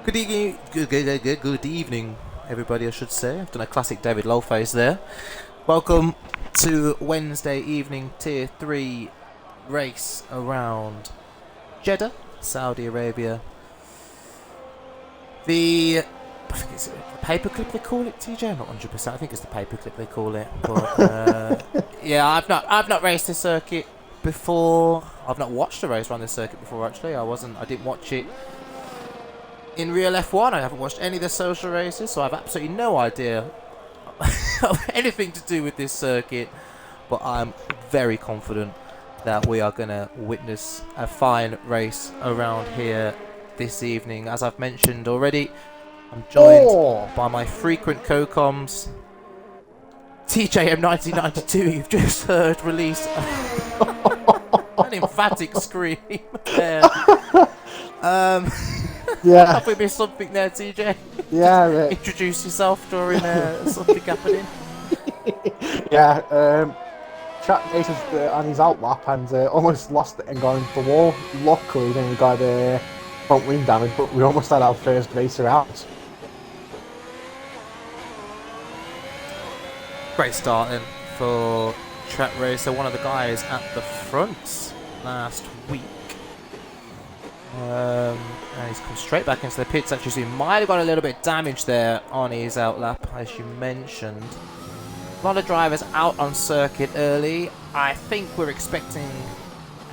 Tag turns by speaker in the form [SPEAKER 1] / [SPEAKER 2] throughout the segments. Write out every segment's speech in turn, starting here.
[SPEAKER 1] Good evening, good evening, everybody. I should say. I've done a classic David Lowell face there. Welcome to Wednesday evening Tier 3 race around Jeddah, Saudi Arabia. I think it's the paperclip they call it, TJ. I'm not 100%. I think it's the paperclip they call it. But yeah, I've not raced this circuit before. I've not watched a race around this circuit before. Actually, I didn't watch it in real F1. I haven't watched any of the social races, so I have absolutely no idea of anything to do with this circuit. But I'm very confident that we are going to witness a fine race around here this evening. As I've mentioned already, I'm joined by my frequent co-coms, TJM 1992. You've just heard release an emphatic scream there.
[SPEAKER 2] Yeah.
[SPEAKER 1] Have we missed something there, TJ?
[SPEAKER 2] Yeah.
[SPEAKER 1] Introduce yourself during something happening.
[SPEAKER 2] Yeah. Track races on his outlap and almost lost it and got into the wall. Luckily, then we got front wing damage, but we almost had our first racer out.
[SPEAKER 1] Great start then for Track Racer, one of the guys at the front last week. And he's come straight back into the pits. Actually, so he might have got a little bit of damage there on his outlap, as you mentioned. A lot of drivers out on circuit early. I think we're expecting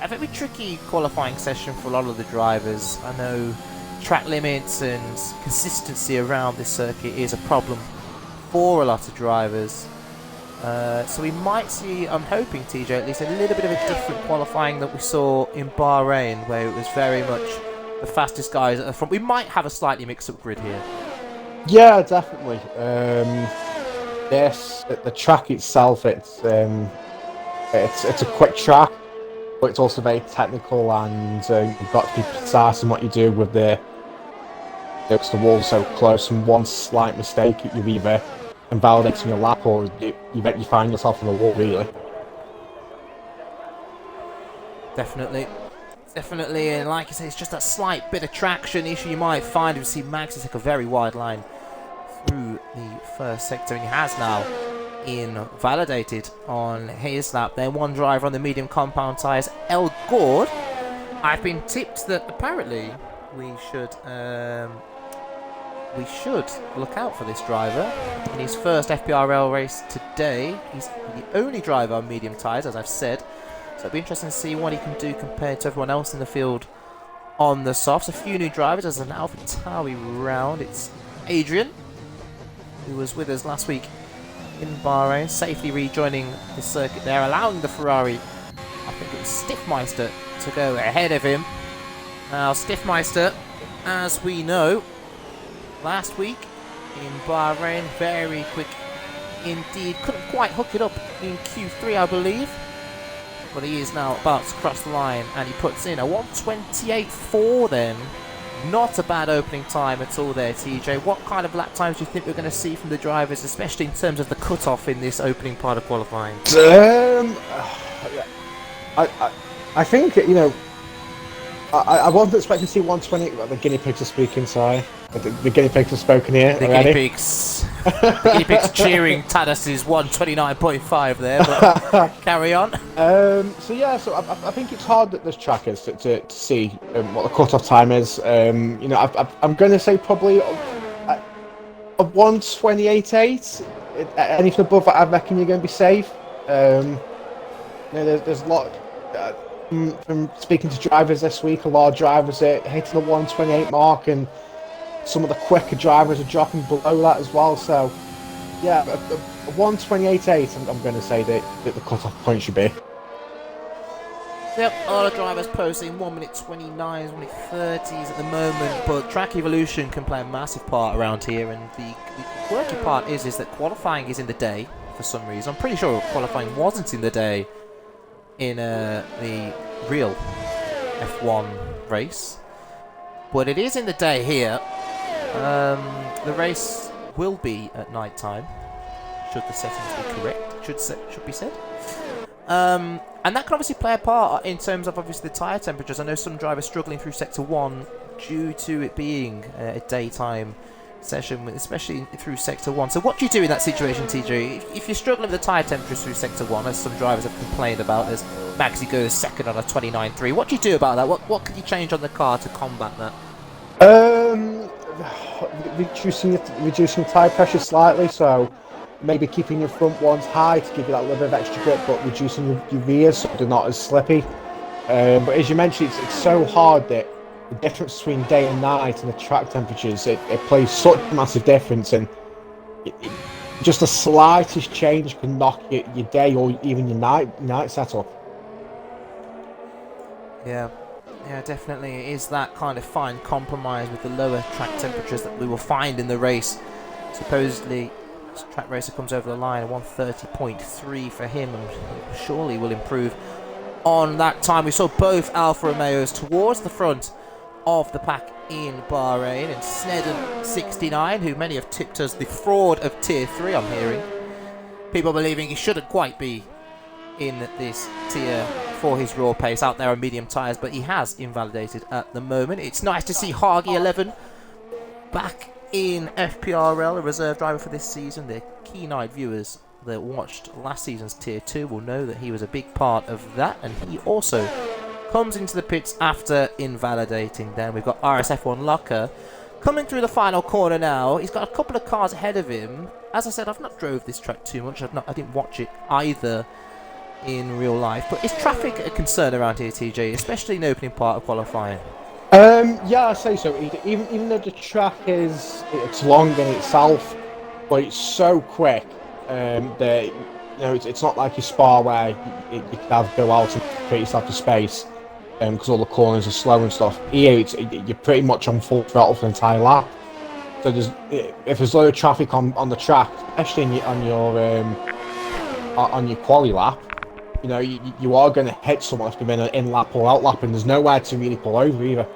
[SPEAKER 1] a very tricky qualifying session for a lot of the drivers. I know track limits and consistency around this circuit is a problem for a lot of drivers. So we might see, I'm hoping, TJ, at least a little bit of a different qualifying that we saw in Bahrain, where it was very much the fastest guys at the front. We might have a slightly mixed-up grid here.
[SPEAKER 2] Yeah, definitely. Yes, the track itself, it's a quick track, but it's also very technical, and you've got to be precise in what you do with because the wall's so close, and one slight mistake, you're either invalidating your lap or you find yourself in the wall, really.
[SPEAKER 1] Definitely, and like you say, it's just that slight bit of traction issue you might find. You see Max is like a very wide line through the first sector, and he has now invalidated on his lap. Then one driver on the medium compound tyres, El Gord. I've been tipped that apparently we should look out for this driver in his first FPRL race today. He's the only driver on medium tyres, as I've said. So it'll be interesting to see what he can do compared to everyone else in the field on the softs. A few new drivers as an AlphaTauri round. It's Adrian, who was with us last week in Bahrain, safely rejoining the circuit there, allowing the Ferrari, I think it was Stiffmeister, to go ahead of him. Now, Stiffmeister, as we know, last week in Bahrain, very quick indeed. Couldn't quite hook it up in Q3, I believe. But he is now about to cross the line, and he puts in a 1:28.4 then. Not a bad opening time at all there, TJ. What kind of lap times do you think we're going to see from the drivers, especially in terms of the cut-off in this opening part of qualifying?
[SPEAKER 2] I think, I wasn't expecting to see 120. The guinea pigs are speaking, sorry. The guinea pigs have spoken here.
[SPEAKER 1] The guinea pigs cheering Tadas's 129.5 there, but carry on.
[SPEAKER 2] So I think it's hard at this track is to see what the cut-off time is. I'm going to say probably a 128.8. Anything above that, I reckon you're going to be safe. There's a lot. From speaking to drivers this week, a lot of drivers are hitting the 128 mark, and some of the quicker drivers are dropping below that as well. So, yeah, a 128.8, I'm going to say that the cut-off point should be.
[SPEAKER 1] Yep, a lot of drivers posting 1 minute 29s, 1 minute 30s at the moment, but track evolution can play a massive part around here, and the quirky part is that qualifying is in the day for some reason. I'm pretty sure qualifying wasn't in the day in the real F1 race, but it is in the day here. The race will be at night time, should the settings be correct, should be said. And that can obviously play a part in terms of obviously the tyre temperatures. I know some drivers struggling through sector 1 due to it being a daytime session, especially through Sector 1. So what do you do in that situation, TJ? If you're struggling with the tyre temperatures through Sector 1, as some drivers have complained about, as Maxi goes second on a 29.3, what do you do about that? What can you change on the car to combat that?
[SPEAKER 2] Reducing tyre pressure slightly, so maybe keeping your front ones high to give you that little bit of extra grip, but reducing your rears so they're not as slippy. But as you mentioned, it's so hard that the difference between day and night and the track temperatures, it plays such a massive difference, and just the slightest change can knock your day or even your night setup.
[SPEAKER 1] Yeah, definitely. It is that kind of fine compromise with the lower track temperatures that we will find in the race. Supposedly, this track racer comes over the line at 1:30.3 for him, and surely will improve on that time. We saw both Alfa Romeos towards the front of the pack in Bahrain, and Snedden 69, who many have tipped as the fraud of Tier 3, I'm hearing. People believing he shouldn't quite be in this tier for his raw pace out there on medium tyres, but he has invalidated at the moment. It's nice to see Hargy 11 back in FPRL, a reserve driver for this season. The keen-eyed viewers that watched last season's Tier 2 will know that he was a big part of that, and he also comes into the pits after invalidating. Then we've got RSF1 Locker coming through the final corner now. He's got a couple of cars ahead of him. As I said, I've not drove this track too much. I didn't watch it either in real life, but is traffic a concern around here, TJ, especially in the opening part of qualifying?
[SPEAKER 2] Yeah, I say so. Even though the track it's long in itself, but it's so quick that it's not like your Spa where you can have go out and create yourself a space because all the corners are slow and stuff. Here, you're pretty much on full throttle for the entire lap. So if there's a lot of traffic on the track, especially on your quali lap, you are going to hit someone if they're in an in-lap or out-lap, and there's nowhere to really pull over either.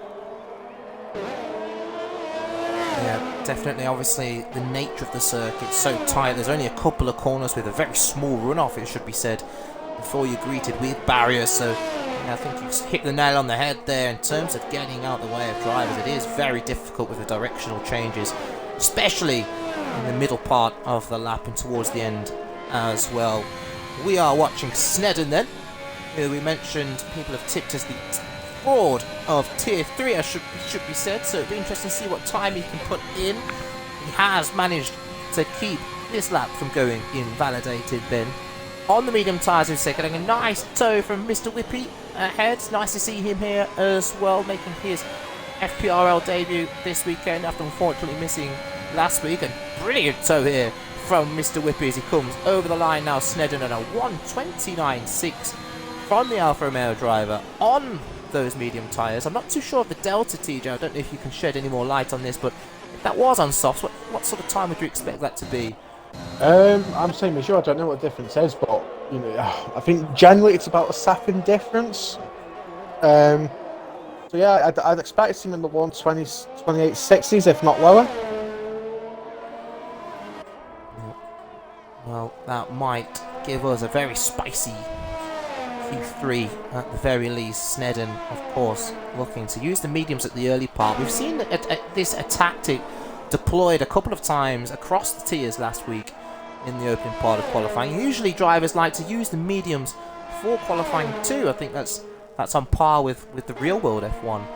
[SPEAKER 1] Yeah, definitely. Obviously, the nature of the circuit's so tight. There's only a couple of corners with a very small runoff, it should be said, before you're greeted with barriers. So I think you've hit the nail on the head there in terms of getting out the way of drivers. It is very difficult with the directional changes, especially in the middle part of the lap and towards the end as well. We are watching Snedden then, who we mentioned people have tipped as the fraud of Tier 3, should be said, so it'll be interesting to see what time he can put in. He has managed to keep this lap from going invalidated then. On the medium tyres, we've getting a nice tow from Mr. Whippy ahead. Nice to see him here as well, making his FPRL debut this weekend after unfortunately missing last week. And brilliant tow here from Mr. Whippy as he comes over the line now. Snedden at a 1:29.6 from the Alfa Romeo driver on those medium tyres. I'm not too sure of the delta, TJ. I don't know if you can shed any more light on this, but if that was on softs, what sort of time would you expect that to be?
[SPEAKER 2] I'm same as you. I don't know what the difference is, but I think generally it's about a second difference. So yeah, I'd expect him in the 1:28.60s, if not lower.
[SPEAKER 1] Well, that might give us a very spicy Q3 at the very least. Snedden, of course, looking to use the mediums at the early part. We've seen this tactic deployed a couple of times across the tiers last week in the opening part of qualifying. Usually drivers like to use the mediums for qualifying too. I think that's on par with the real world F1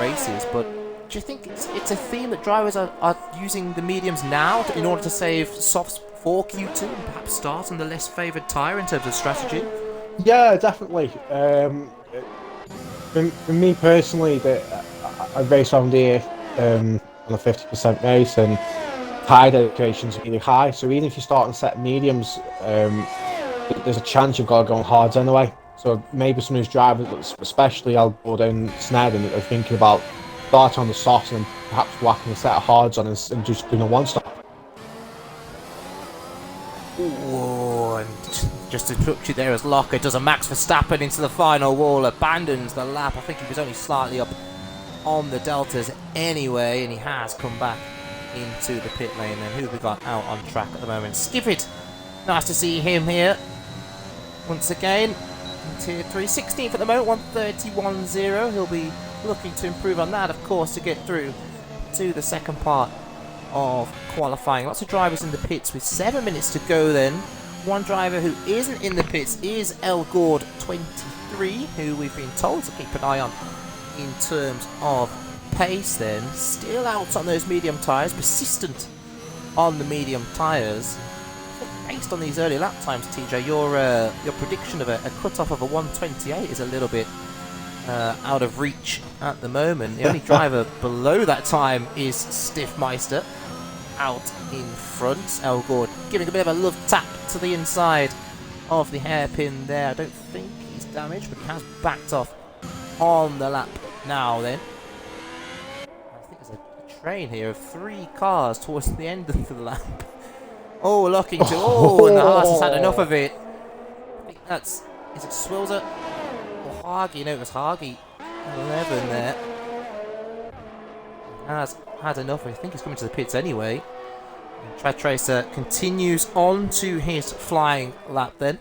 [SPEAKER 1] races. But do you think it's a theme that drivers are using the mediums now in order to save softs for Q2 and perhaps start on the less favoured tyre in terms of strategy?
[SPEAKER 2] Yeah, definitely. For me personally, I race around here on a 50% race, and tyre dedication is really high. So even if you start on set mediums, there's a chance you've got to go on hards anyway. So maybe some of these drivers, especially Albo and Snedden, are thinking about starting on the softs and perhaps whacking a set of hards on and just doing a one-stop.
[SPEAKER 1] Whoa, and just to interrupt you there as Locker does a Max Verstappen into the final wall, abandons the lap. I think he was only slightly up on the deltas anyway, and he has come back into the pit lane. And who have we got out on track at the moment? Skippit. Nice to see him here once again in Tier 3. 16th at the moment, 1:31.0. He'll be looking to improve on that, of course, to get through to the second part of qualifying. Lots of drivers in the pits with 7 minutes to go then. One driver who isn't in the pits is Elgord 23, who we've been told to keep an eye on in terms of pace then. Still out on those medium tyres, persistent on the medium tyres. Based on these early lap times, TJ, your prediction of a cut-off of a 128 is a little bit out of reach at the moment. The only driver below that time is Stiffmeister, out in front. Elgord giving a bit of a love tap to the inside of the hairpin there. I don't think he's damaged, but he has backed off on the lap now then. I think there's a train here of 3 cars towards the end of the lap. Oh, looking to... Oh, and the Haas has had enough of it. I think that's... Is it Swilzer or Hagi? No, it was Hagi. 11 there. He has had enough. I think he's coming to the pits anyway. Trad Tracer continues on to his flying lap then.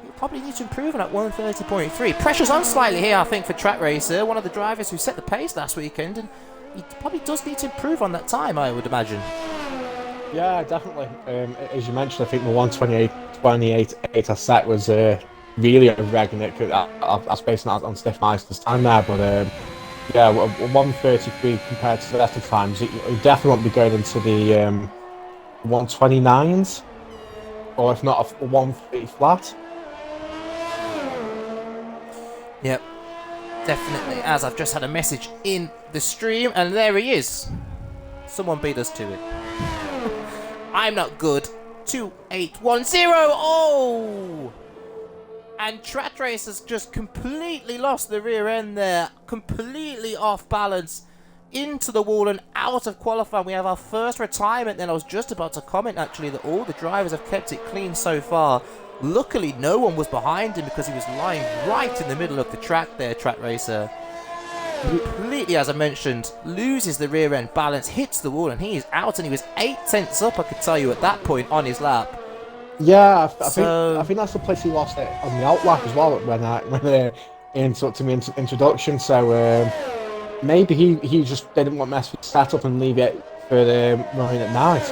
[SPEAKER 1] He'll probably need to improve on that 130.3. Pressure's on slightly here, I think, for Track Racer. One of the drivers who set the pace last weekend. And he probably does need to improve on that time, I would imagine.
[SPEAKER 2] Yeah, definitely. As you mentioned, I think the 128.8 I set was really a reg, and I was basing that on Stiffmeister's time there. But yeah, 133 compared to the rest of the times, you definitely won't be going into the 129s, or if not a 130 flat.
[SPEAKER 1] Yep, definitely. As I've just had a message in the stream, and there he is. Someone beat us to it. I'm not good. 2810. Oh! And Track Racer's just completely lost the rear end there. Completely off balance. Into the wall and out of qualifying. We have our first retirement then. I was just about to comment actually that all the drivers have kept it clean so far. Luckily no one was behind him because he was lying right in the middle of the track there, Track Racer. Completely, as I mentioned, loses the rear end balance, hits the wall, and he is out, and he was 8 tenths up, I could tell you, at that point on his lap.
[SPEAKER 2] Yeah, I think that's the place he lost it on the outlap as well when he interrupted me introduction. So maybe he just didn't want to mess with the setup and leave it for the running at night.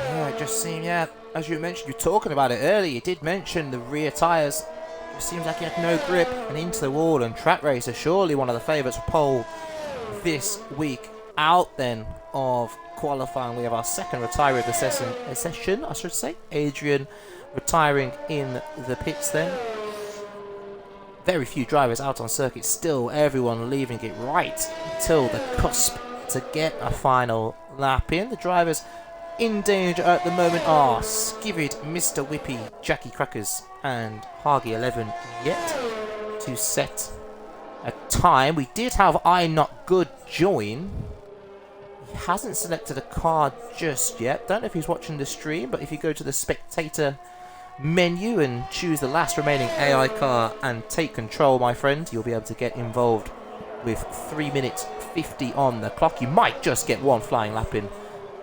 [SPEAKER 1] Yeah, it just seemed, yeah, as you mentioned, you were talking about it earlier, you did mention the rear tyres. It seems like he had no grip and into the wall, and Track Racer, surely one of the favourites for pole this week. Out then of qualifying, we have our second retiree of the session, I should say. Adrian retiring in the pits then. Very few drivers out on circuit still, everyone leaving it right until the cusp to get a final lap in. The drivers in danger at the moment are Skivid, Mr. Whippy, Jackie Crackers and Hagi 11 yet to set a time. We did have I Not Good join. He hasn't selected a car just yet. Don't know if he's watching the stream, but if you go to the spectator menu and choose the last remaining AI car and take control, my friend, you'll be able to get involved with 3 minutes 50 on the clock. You might just get one flying lap in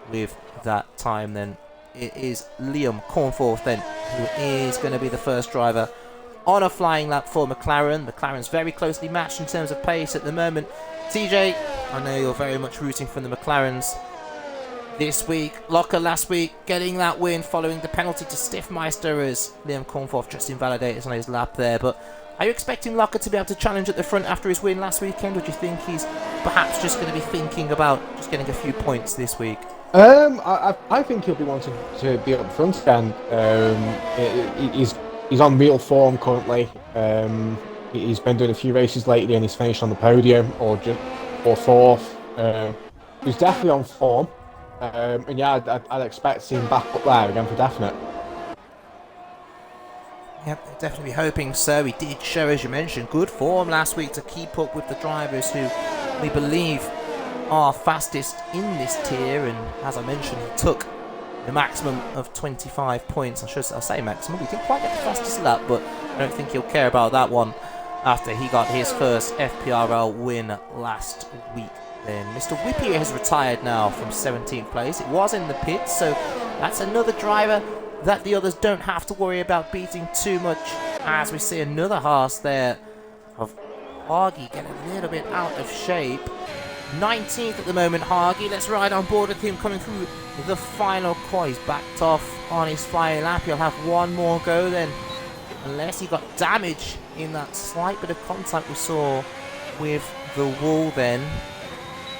[SPEAKER 1] with that time then. It is Liam Cornforth then who is going to be the first driver on a flying lap for McLaren. McLaren's very closely matched in terms of pace at the moment. TJ, I know you're very much rooting for the McLarens this week. Locker last week getting that win following the penalty to Stiffmeister as Liam Cornforth just invalidated on his lap there. But are you expecting Locker to be able to challenge at the front after his win last weekend, or do you think he's perhaps just going to be thinking about just getting a few points this week?
[SPEAKER 2] I think he'll be wanting to be up front again. He's on real form currently. He's been doing a few races lately, and he's finished on the podium or fourth. He's definitely on form, and yeah, I'd expect to see him back up there again for definite.
[SPEAKER 1] Yep, definitely hoping so. He did show, as you mentioned, good form last week to keep up with the drivers who we believe are fastest in this tier, and as I mentioned, he took the maximum of 25 points. I'll say maximum. He didn't quite get the fastest lap, but I don't think he'll care about that one after he got his first FPRL win last week. Then Mr. Whippy has retired now from 17th place. It was in the pits, so that's another driver that the others don't have to worry about beating too much, as we see another Haas there of Hargy getting a little bit out of shape. 19th at the moment, Hargy. Let's ride on board with him coming through the final corner. He's backed off on his final lap. He'll have one more go then, unless he got damage in that slight bit of contact we saw with the wall then.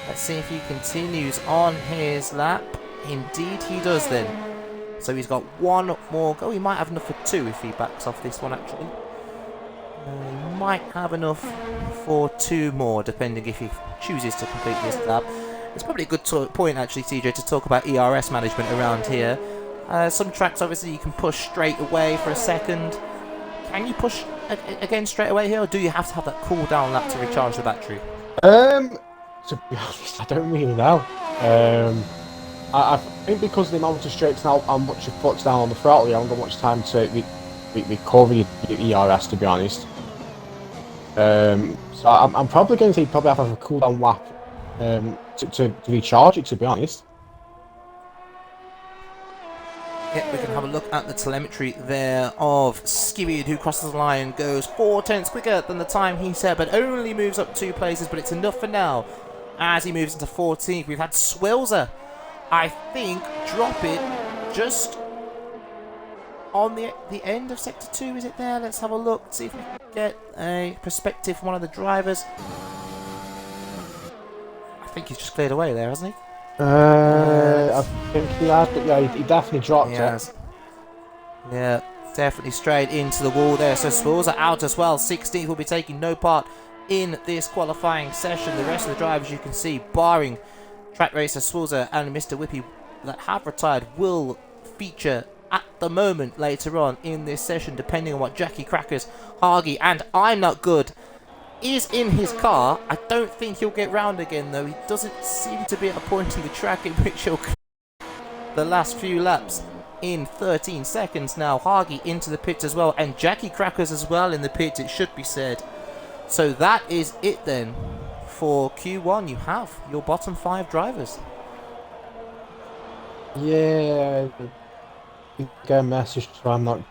[SPEAKER 1] Let's see if he continues on his lap. Indeed he does then. So he's got one more go. He might have enough for two if he backs off this one actually. He might have enough for two more, depending if he chooses to complete this lap. It's probably a good point, actually, TJ, to talk about ERS management around here. Some tracks, obviously, you can push straight away for a second. Can you push again straight away here, or do you have to have that cool down lap to recharge the battery?
[SPEAKER 2] To be honest, I don't really know. I think because of the amount of straights now, how much you put down on the throttle, you haven't got much time to recover your ERS, to be honest. So I'm probably going to say you probably have to have a cooldown lap to recharge it, to be honest.
[SPEAKER 1] Yeah, we can have a look at the telemetry there of Skibid, who crosses the line, goes 4 tenths quicker than the time he said, but only moves up 2 places, but it's enough for now. As he moves into 14th, we've had Swilzer, I think, drop it just on the end of Sector 2, is it there? Let's have a look, see if we can get a perspective from one of the drivers. I think he's just cleared away there, hasn't he?
[SPEAKER 2] I think he has, but yeah, he definitely dropped it.
[SPEAKER 1] Yeah, definitely straight into the wall there. So Swilzer out as well. 16th will be taking no part in this qualifying session. The rest of the drivers, you can see, barring track racer Swilzer and Mr. Whippy that have retired, will feature at the moment later on in this session, depending on what Jackie Crackers, Hargy, and I'm Not Good is in his car. I don't think he'll get round again, though. He doesn't seem to be at a point in the track in which he'll the last few laps in 13 seconds now. Hargy into the pits as well, and Jackie Crackers as well in the pits, it should be said. So that is it then for Q1. You have your bottom 5 drivers.
[SPEAKER 2] Yeah, get a message to I'm Not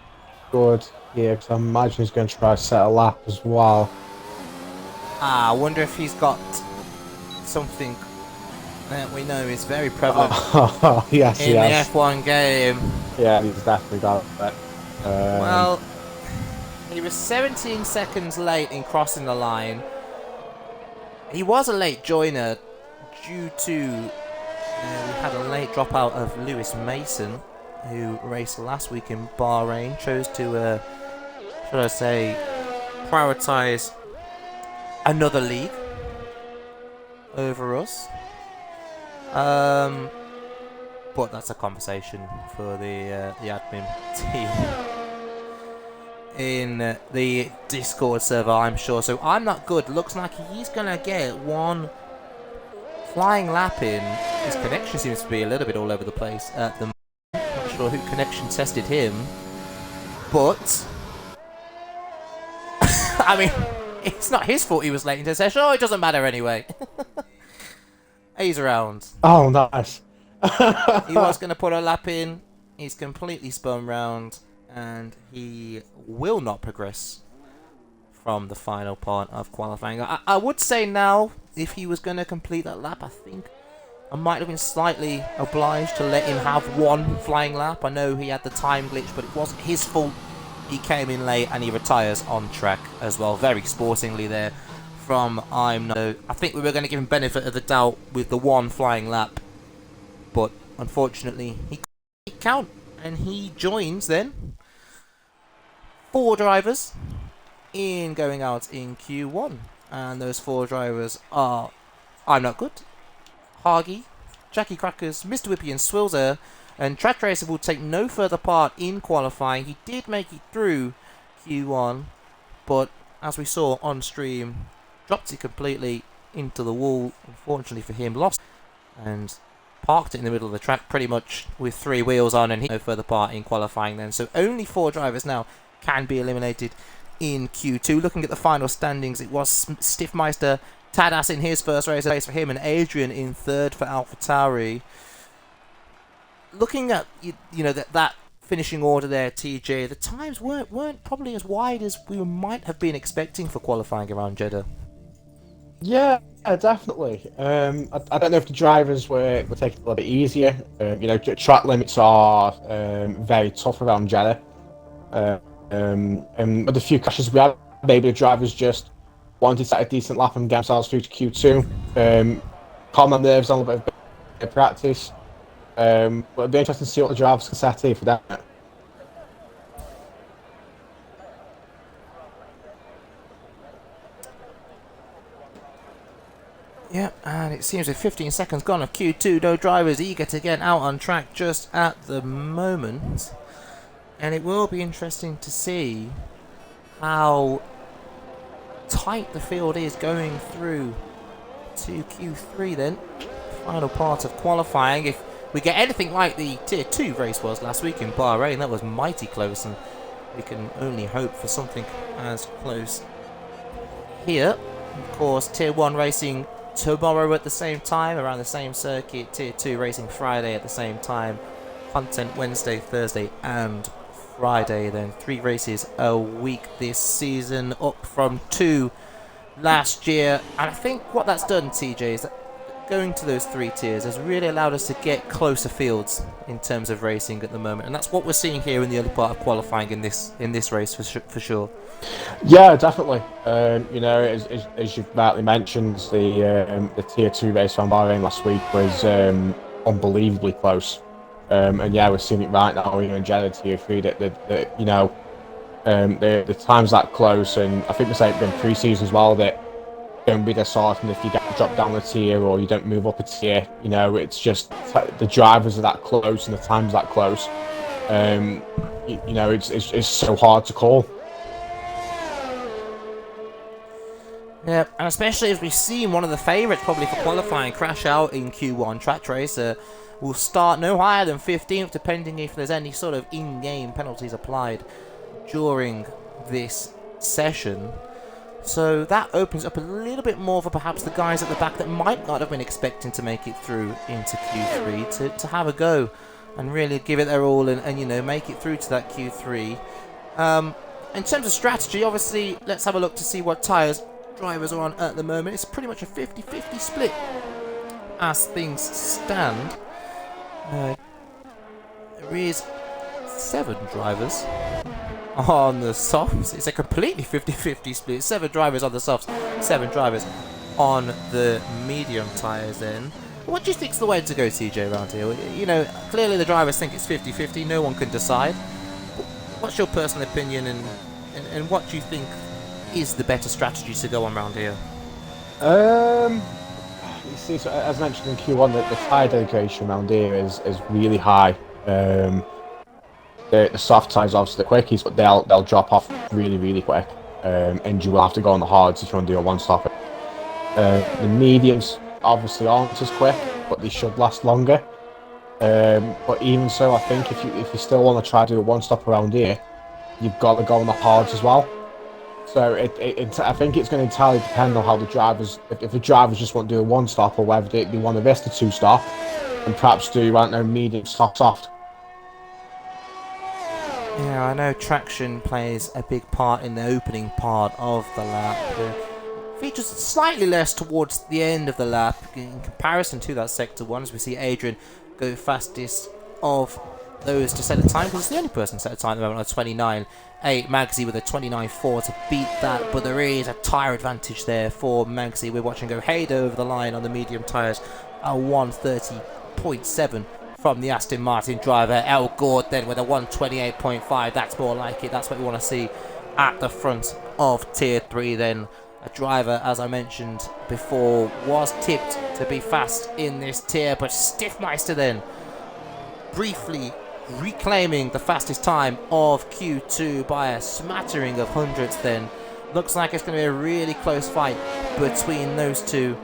[SPEAKER 2] Good here, because I imagine he's going to try to set a lap as well.
[SPEAKER 1] I wonder if he's got something that we know is very prevalent
[SPEAKER 2] yes,
[SPEAKER 1] in the F1 game.
[SPEAKER 2] Yeah, he's definitely got it.
[SPEAKER 1] Well, he was 17 seconds late in crossing the line. He was a late joiner due to we had a late dropout of Lewis Mason, who raced last week in Bahrain. Chose to, should I say, prioritise another league over us. But that's a conversation for the admin team in the Discord server, I'm sure. So I'm Not Good. Looks like he's gonna get one flying lap in. His connection seems to be a little bit all over the place at the moment. Not sure who connection tested him, but I mean, it's not his fault he was late into the session. Oh, it doesn't matter anyway. He's around.
[SPEAKER 2] Oh, nice.
[SPEAKER 1] He was going to put a lap in. He's completely spun round, and he will not progress from the final part of qualifying. I would say now, if he was going to complete that lap, I think I might have been slightly obliged to let him have one flying lap. I know he had the time glitch, but it wasn't his fault. He came in late and he retires on track as well. Very sportingly there from I'm Not. I think we were going to give him benefit of the doubt with the one flying lap, but unfortunately he couldn't count, and he joins then 4 drivers in going out in Q1, and those 4 drivers are I'm Not Good, Hargy, Jackie Crackers, Mr. Whippy and Swilzer. And Track Racer will take no further part in qualifying. He did make it through Q1, but as we saw on stream, dropped it completely into the wall. Unfortunately for him, lost and parked it in the middle of the track pretty much with 3 wheels on, and he no further part in qualifying then. So only 4 drivers now can be eliminated in Q2. Looking at the final standings, it was Stiffmeister Tadas in his first race for him, and Adrian in 3rd for AlphaTauri. Looking at that finishing order there, TJ. The times weren't probably as wide as we might have been expecting for qualifying around Jeddah.
[SPEAKER 2] Yeah, definitely. I don't know if the drivers were taking it a little bit easier. Track limits are very tough around Jeddah. And with the few crashes we had, maybe the drivers just wanted to set a decent lap and get themselves through to Q2. Calm their nerves on a bit of practice. But it'd be interesting to see what the drivers can set here for that.
[SPEAKER 1] Yep, and it seems with 15 seconds gone of Q2, no drivers eager to get out on track just at the moment. And it will be interesting to see how tight the field is going through to Q3 then. Final part of qualifying. If we get anything like the Tier 2 race was last week in Bahrain, that was mighty close, and we can only hope for something as close here. Of course, Tier 1 racing tomorrow at the same time, around the same circuit. Tier 2 racing Friday at the same time. Content Wednesday, Thursday and Friday. Then 3 races a week this season, up from 2 last year. And I think what that's done, TJ, is that going to those 3 tiers has really allowed us to get closer fields in terms of racing at the moment, and that's what we're seeing here in the early part of qualifying in this race for sure.
[SPEAKER 2] Yeah, definitely. As you rightly mentioned, the Tier 2 race on Bahrain last week was unbelievably close. And yeah, we're seeing it right now in Jeddah Tier 3 that the time's that close, and I think we said it in pre-season as well that don't be disheartened if you get dropped down a tier or you don't move up a tier. It's just the drivers are that close and the time's that close. It's so hard to call.
[SPEAKER 1] Yeah, and especially as we've seen one of the favourites probably for qualifying crash out in Q1. Track Racer will start no higher than 15th, depending if there's any sort of in-game penalties applied during this session. So that opens up a little bit more for perhaps the guys at the back that might not have been expecting to make it through into Q3 to have a go and really give it their all and make it through to that Q3. In terms of strategy, obviously, let's have a look to see what tyres drivers are on at the moment. It's pretty much a 50-50 split as things stand. There is 7 drivers on the softs. It's a completely 50-50 split. 7 drivers on the softs, 7 drivers on the medium tyres then. What do you think's the way to go, TJ, around here? Clearly the drivers think it's 50-50. No one can decide. What's your personal opinion and what do you think is the better strategy to go on around here?
[SPEAKER 2] You see, so as mentioned in Q1, the tyre dedication around here is really high. The soft tyres obviously the quickies, but they'll drop off really, really quick. And you will have to go on the hards if you want to do a one-stopper. The mediums obviously aren't as quick, but they should last longer. But even so, I think if you still want to try to do a one-stop around here, you've got to go on the hards as well. So I think it's going to entirely depend on how the drivers, if the drivers just want to do a one-stop or whether they want to risk the 2-stop and perhaps do, medium, soft.
[SPEAKER 1] Yeah, I know traction plays a big part in the opening part of the lap. Features slightly less towards the end of the lap in comparison to that Sector 1, as we see Adrian go fastest of those to set a time, because it's the only person set a time at the moment on 29.8. Magsy with a 29.4 to beat that, but there is a tyre advantage there for Magsy. We're watching go Haydo over the line on the medium tyres, a 130.7 from the Aston Martin driver. El Gord then with a 128.5. That's more like it. That's what we want to see at the front of Tier 3 then. A driver, as I mentioned before, was tipped to be fast in this tier, but Stiffmeister then briefly reclaiming the fastest time of Q2 by a smattering of hundredths then. Looks like it's going to be a really close fight between those two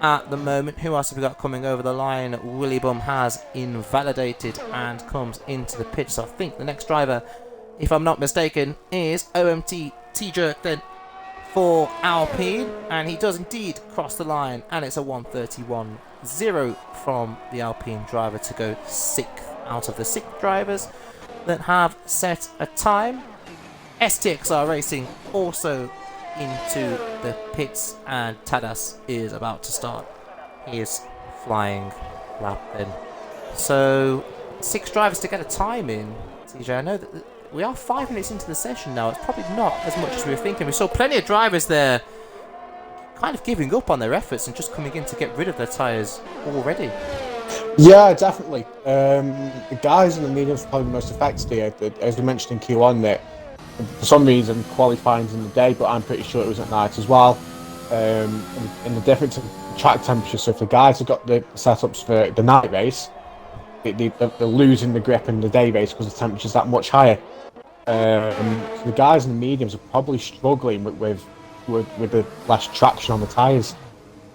[SPEAKER 1] at the moment. Who else have we got coming over the line? Willy Bum has invalidated and comes into the pitch. So I think the next driver, if I'm not mistaken, is OMT T-Jerk then for Alpine. And he does indeed cross the line. And it's a 131.0 from the Alpine driver to go 6th out of the 6 drivers. that have set a time. STXR Racing also into the pits, and Tadas is about to start his flying lap then. So 6 drivers to get a time in. TJ, I know that we are 5 minutes into the session now. It's probably not as much as we were thinking. We saw plenty of drivers there kind of giving up on their efforts and just coming in to get rid of their tyres already.
[SPEAKER 2] Yeah, definitely. The guys in the mediums are probably the most affected here. As we mentioned in Q1, that for some reason qualifying's in the day, but I'm pretty sure it was at night as well. And the difference in track temperature. So if the guys have got the setups for the night race, they're losing the grip in the day race because the temperature's that much higher. So the guys in the mediums are probably struggling with the less traction on the tyres.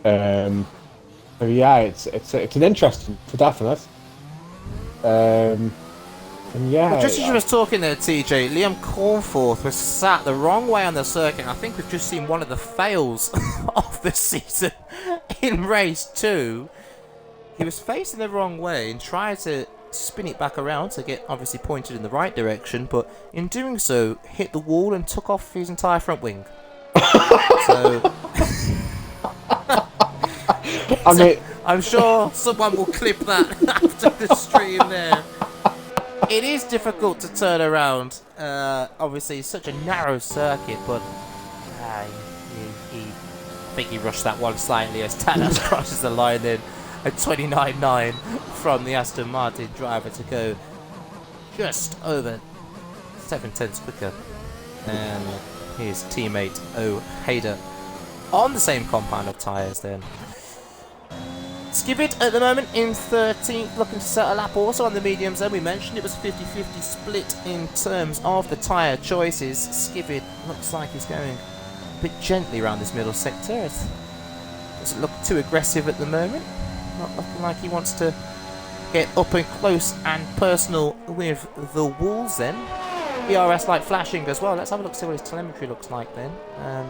[SPEAKER 2] So yeah, it's an interesting, for definite. And yeah.
[SPEAKER 1] Well, just as you was talking there, TJ, Liam Cornforth was sat the wrong way on the circuit. I think we've just seen one of the fails of the season in race 2. He was facing the wrong way and tried to spin it back around to get obviously pointed in the right direction, but in doing so, hit the wall and took off his entire front wing. So
[SPEAKER 2] I mean,
[SPEAKER 1] I'm sure someone will clip that after the stream there. It is difficult to turn around. Obviously, it's such a narrow circuit, but I think he rushed that one slightly as Tadas crosses the line then at 29.9 from the Aston Martin driver to go just over 7/10 quicker than his teammate O'Hader on the same compound of tyres then. Skivit at the moment in 13th, looking to set a lap also on the mediums. Then we mentioned it was 50-50 split in terms of the tyre choices. Skivit looks like he's going a bit gently around this middle sector. It doesn't look too aggressive at the moment. Not looking like he wants to get up and close and personal with the walls then. ERS light flashing as well. Let's have a look, see what his telemetry looks like then. I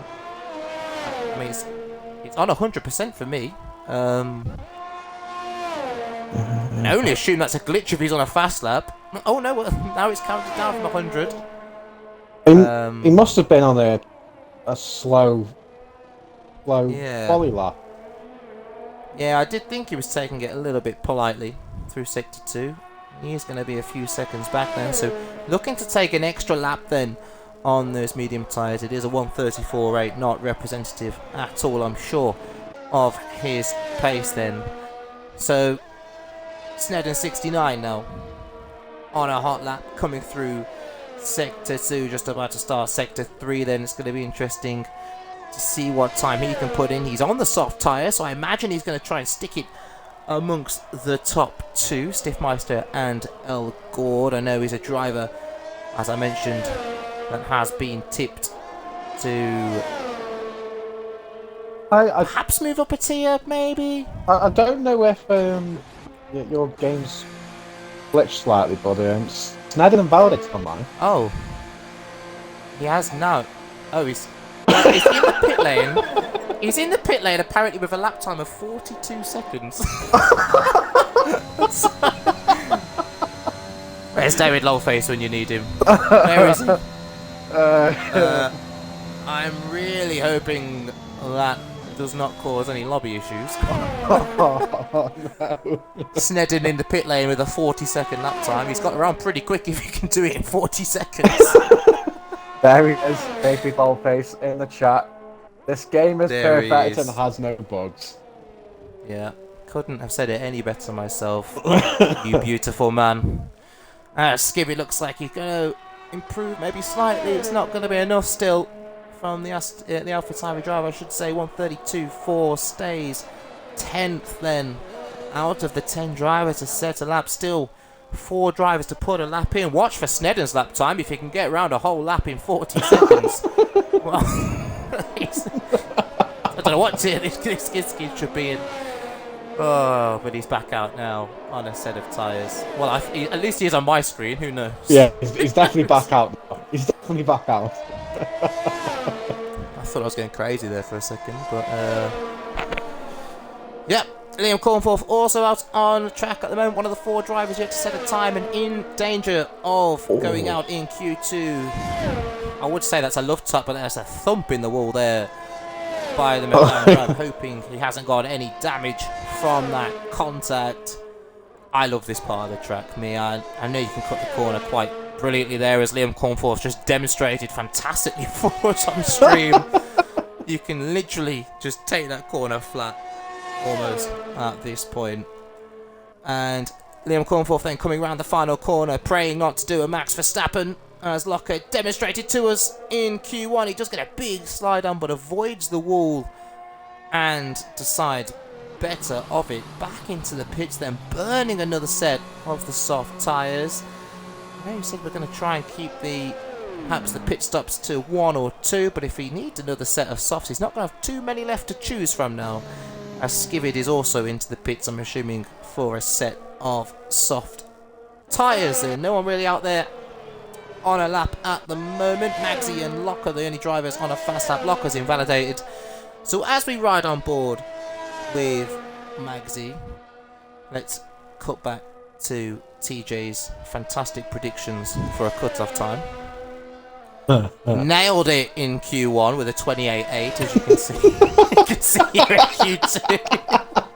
[SPEAKER 1] mean, it's on 100% for me. I only assume that's a glitch if he's on a fast lap. Oh no, now it's counted down from 100.
[SPEAKER 2] He must have been on a slow quali lap.
[SPEAKER 1] Yeah, I did think he was taking it a little bit politely through Sector 2. He is going to be a few seconds back then, so looking to take an extra lap then on those medium tyres. It is a 1:34.8, not representative at all, I'm sure, of his pace then. So Snedden 69 now on a hot lap coming through Sector 2, just about to start Sector 3 then. It's going to be interesting to see what time he can put in. He's on the soft tyre, so I imagine he's going to try and stick it amongst the top 2, Stiffmeister and El Gord. I know he's a driver, as I mentioned, that has been tipped to perhaps move up a tier, maybe?
[SPEAKER 2] I don't know if your game's glitched slightly, but Snedden and Valdic's online.
[SPEAKER 1] Oh. He has now. Oh, he's in the pit lane. He's in the pit lane apparently with a lap time of 42 seconds. Where's David Longface when you need him? Where is he? I'm really hoping that does not cause any lobby issues.
[SPEAKER 2] Oh, no.
[SPEAKER 1] Snedden in the pit lane with a 40-second lap time. He's got around pretty quick if he can do it in 40 seconds.
[SPEAKER 2] There he is, Baby Ballface in the chat. This game is perfect and has no bugs.
[SPEAKER 1] Yeah, couldn't have said it any better myself. You beautiful man. Skibby looks like he's going to improve maybe slightly. It's not going to be enough still from the AlphaTauri driver, I should say. 1:32.4 stays 10th then out of the 10 drivers to set a lap. Still 4 drivers to put a lap in. Watch for Snedden's lap time if he can get around a whole lap in 40 seconds. Well, I don't know what tier this kid should be in. Oh, but he's back out now on a set of tyres. Well, at least he is on my screen. Who knows?
[SPEAKER 2] Yeah, he's definitely back out. He's definitely back out.
[SPEAKER 1] I thought I was going crazy there for a second, but yeah, Liam Cornforth also out on track at the moment. One of the 4 drivers yet to set a time and in danger of going out in Q2. I would say that's a love tap, but there's a thump in the wall there by the McLaren driver, hoping he hasn't got any damage from that contact. I love this part of the track. I know you can cut the corner quite brilliantly there, as Liam Cornforth just demonstrated fantastically for us on stream. You can literally just take that corner flat almost at this point. And Liam Cornforth then coming around the final corner, praying not to do a Max Verstappen, as Locke demonstrated to us in Q1. He does get a big slide on, but avoids the wall and decides better of it. Back into the pits, then burning another set of the soft tyres. I know you said we're going to try and keep perhaps the pit stops to 1 or 2, but if he needs another set of softs, he's not going to have too many left to choose from now. As Skivid is also into the pits, I'm assuming, for a set of soft tyres. There, no one really out there on a lap at the moment. Magsy and Locke are the only drivers on a fast lap. Locke's invalidated. So as we ride on board with Magsy, let's cut back to TJ's fantastic predictions for a cut-off time. Nailed it in Q1 with a 28.8, as you can see. You can see here in Q2.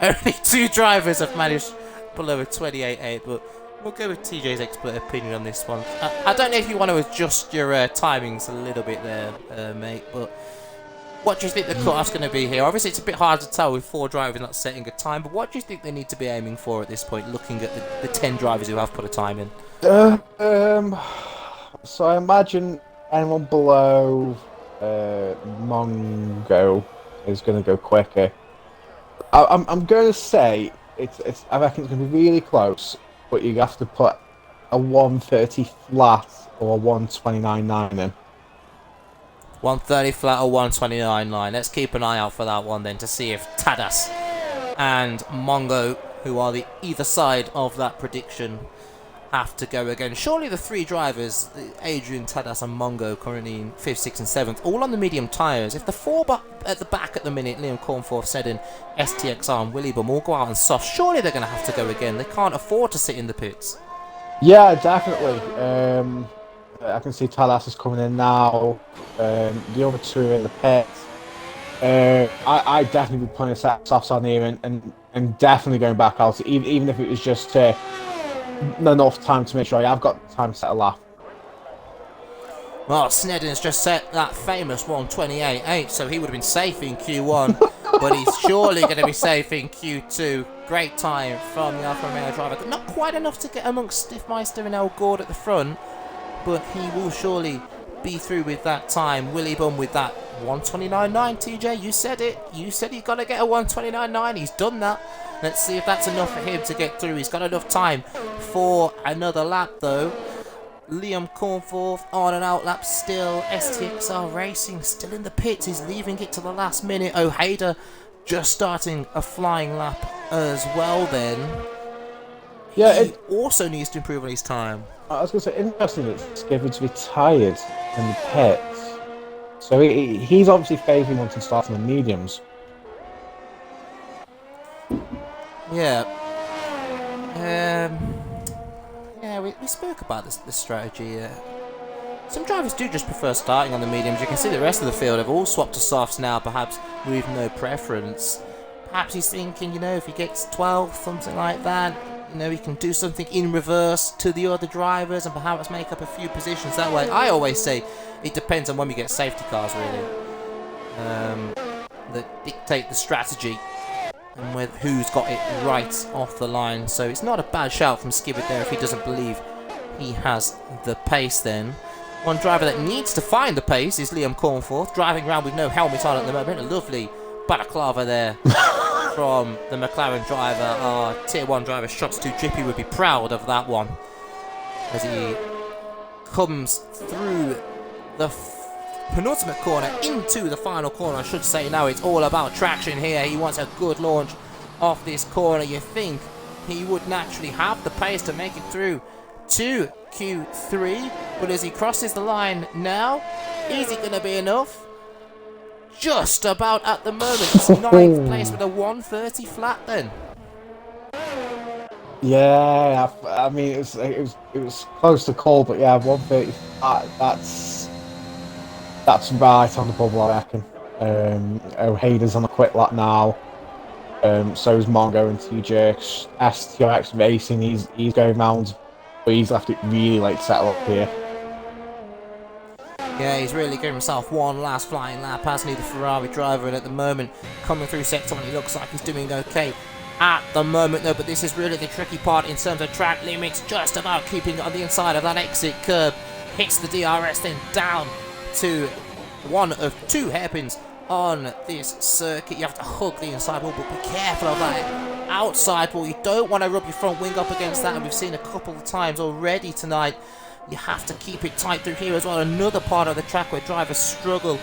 [SPEAKER 1] Only 2 drivers have managed below a 28.8, but we'll go with TJ's expert opinion on this one. I don't know if you want to adjust your timings a little bit there, mate, but what do you think the cut-off's going to be here? Obviously, it's a bit hard to tell with 4 drivers not setting a time, but what do you think they need to be aiming for at this point, looking at the 10 drivers who have put a time in?
[SPEAKER 2] So I imagine anyone below Mongo is going to go quicker. I'm going to say I reckon it's going to be really close, but you have to put a 130 flat or a 129.9 in.
[SPEAKER 1] 130 flat or 129.9. Let's keep an eye out for that one then to see if Tadas and Mongo, who are the either side of that prediction, have to go again. Surely the 3 drivers, Adrian, Tadas and Mongo, currently in 5th, 6th and 7th, all on the medium tyres. If the 4 at the back at the minute, Liam Cornforth said in STXR and Willie Bum, all go out on soft, surely they're going to have to go again. They can't afford to sit in the pits.
[SPEAKER 2] Yeah, definitely. I can see Tadas is coming in now. The other 2 are in the pits. I definitely be putting a set of softs on here and definitely going back out, even if it was just enough time to make sure I've got time to set a lap.
[SPEAKER 1] Well, Snedden's just set that famous 128.8, so he would have been safe in Q1, but he's surely going to be safe in Q2. Great time from the Alfa Romeo driver. Not quite enough to get amongst Stiffmeister and El Gord at the front, but he will surely be through with that time. Willie Bum with that 129.9, TJ, you said it. You said he's got to get a 129.9. He's done that. Let's see if that's enough for him to get through. He's got enough time for another lap, though. Liam Cornforth on an out lap still. STXR Racing still in the pits. He's leaving it to the last minute. Ojeda just starting a flying lap as well then.
[SPEAKER 2] Yeah,
[SPEAKER 1] he also needs to improve on his time.
[SPEAKER 2] I was going to say, interesting that Skivid's retired in the pits. So he's obviously favouring wanting to start on the mediums.
[SPEAKER 1] Yeah. Yeah, we spoke about this strategy. Some drivers do just prefer starting on the mediums. You can see the rest of the field have all swapped to softs now, perhaps with no preference. Perhaps he's thinking, if he gets 12th, something like that, he can do something in reverse to the other drivers and perhaps make up a few positions that way. I always say it depends on when we get safety cars, really, that dictate the strategy and with who's got it right off the line. So it's not a bad shout from Skibbett there if he doesn't believe he has the pace then. One driver that needs to find the pace is Liam Cornforth, driving around with no helmet on at the moment. A lovely balaclava there from the McLaren driver. Our Tier 1 driver, Shots Too Drippy, would be proud of that one as he comes through the penultimate corner into the final corner, I should say. Now it's all about traction here. He wants a good launch off this corner. You think he would naturally have the pace to make it through to Q3, but as he crosses the line now, is it going to be enough? just about at the moment. It's 9th place with a 1:30 flat then.
[SPEAKER 2] Yeah, I mean it was close to call, but yeah, 130. That's right on the bubble, I reckon. O'Haider's on a quick lap now. So is Mongo and TJ. STRX Racing, he's going round, but he's left it really late to settle up here.
[SPEAKER 1] Yeah, he's really given himself one last flying lap, hasn't he, the Ferrari driver, and at the moment, coming through sector 1, he looks like he's doing okay at the moment, though, but this is really the tricky part in terms of track limits, just about keeping on the inside of that exit curb, hits the DRS, then down to one of two hairpins on this circuit. You have to hug the inside wall, but be careful of that outside wall. You don't want to rub your front wing up against that, and we've seen a couple of times already tonight. You have to keep it tight through here as well. Another part of the track where drivers struggle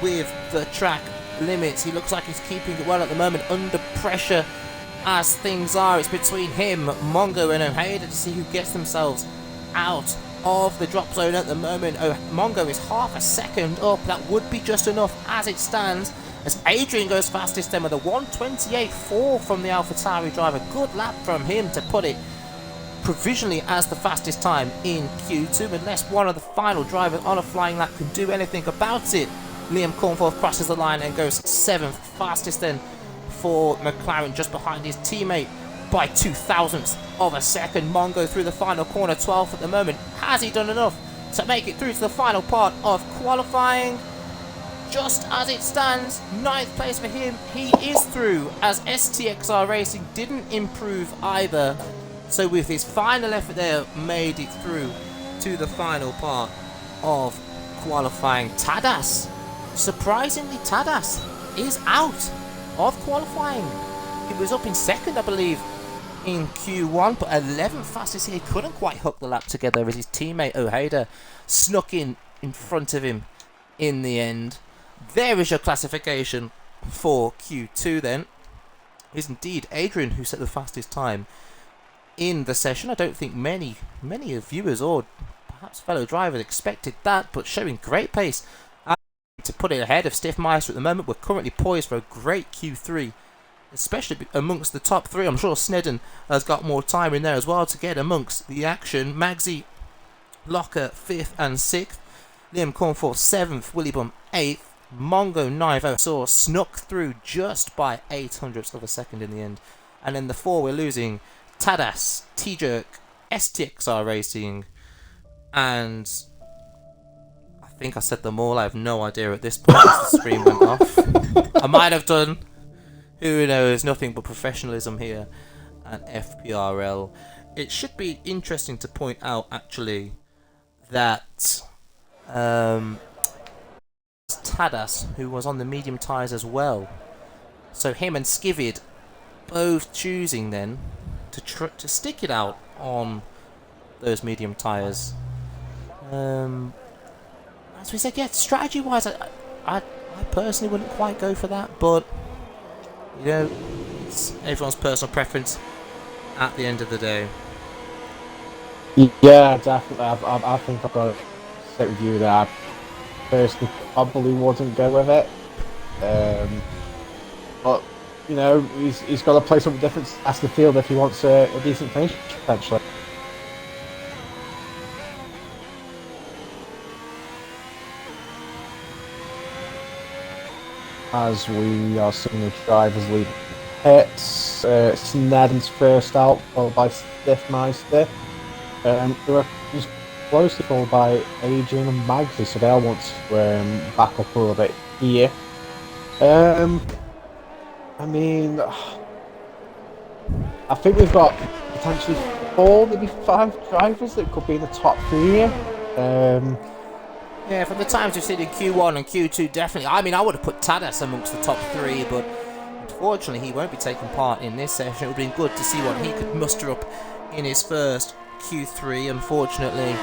[SPEAKER 1] with the track limits. He looks like he's keeping it well at the moment, under pressure as things are. It's between him, Mongo and O'Haider to see who gets themselves out of the drop zone at the moment. Mongo is half a second up. That would be just enough as it stands, as Adrian goes fastest then with a 1:28.4 from the AlphaTauri driver. Good lap from him to put it provisionally as the fastest time in Q2, unless one of the final drivers on a flying lap can do anything about it. Liam Cornforth crosses the line and goes 7th, fastest then for McLaren, just behind his teammate by 0.02 of a second. Mongo through the final corner, 12th at the moment. Has he done enough to make it through to the final part of qualifying? Just as it stands, 9th place for him. He is through, as STXR Racing didn't improve either. So with his final effort there, made it through to the final part of qualifying. Tadas, surprisingly, Tadas is out of qualifying. He was up in second, I believe, in Q1, but 11th fastest here. Couldn't quite hook the lap together as his teammate O'Haider snuck in front of him in the end. There is your classification for Q2 then. It is indeed Adrian who set the fastest time in the session. I don't think many viewers or perhaps fellow drivers expected that, but showing great pace to put it ahead of Stiffmeister at the moment. We're currently poised for a great Q3, especially amongst the top three. I'm sure Snedden has got more time in there as well to get amongst the action. Magsy Locker 5th and 6th, Liam Cornforth 7th, Willy Bum 8th, Mongo 9th. Saw snuck through just by 0.08 of a second in the end. And then the 4 we're losing Tadas, T-Jerk, STXR Racing, and I think I said them all. I have no idea at this point as the screen went off. I might have done. Who knows? Nothing but professionalism here at FPRL. It should be interesting to point out, actually, that Tadas, who was on the medium tyres as well, so him and Skivid both choosing then to stick it out on those medium tyres. As we said, yeah, strategy wise, I personally wouldn't quite go for that, but you know, it's everyone's personal preference at the end of the day.
[SPEAKER 2] Yeah, definitely. I think I've got to sit with you there. I personally probably wouldn't go with it. But you know, he's got to play something different as the field if he wants a decent finish, potentially. As we are seeing the drivers lead pits, Snedden's first out, followed by Stiffmeister. Who are just closely followed by Adrian and Magsy, so they'll want to back up a little bit here. I mean, I think we've got potentially 4, maybe 5 drivers that could be in the top 3 here.
[SPEAKER 1] Yeah, from the times we've seen in Q1 and Q2, definitely. I mean, I would have put Tadas amongst the top 3, but unfortunately he won't be taking part in this session. It would have been good to see what he could muster up in his first Q3. Unfortunately,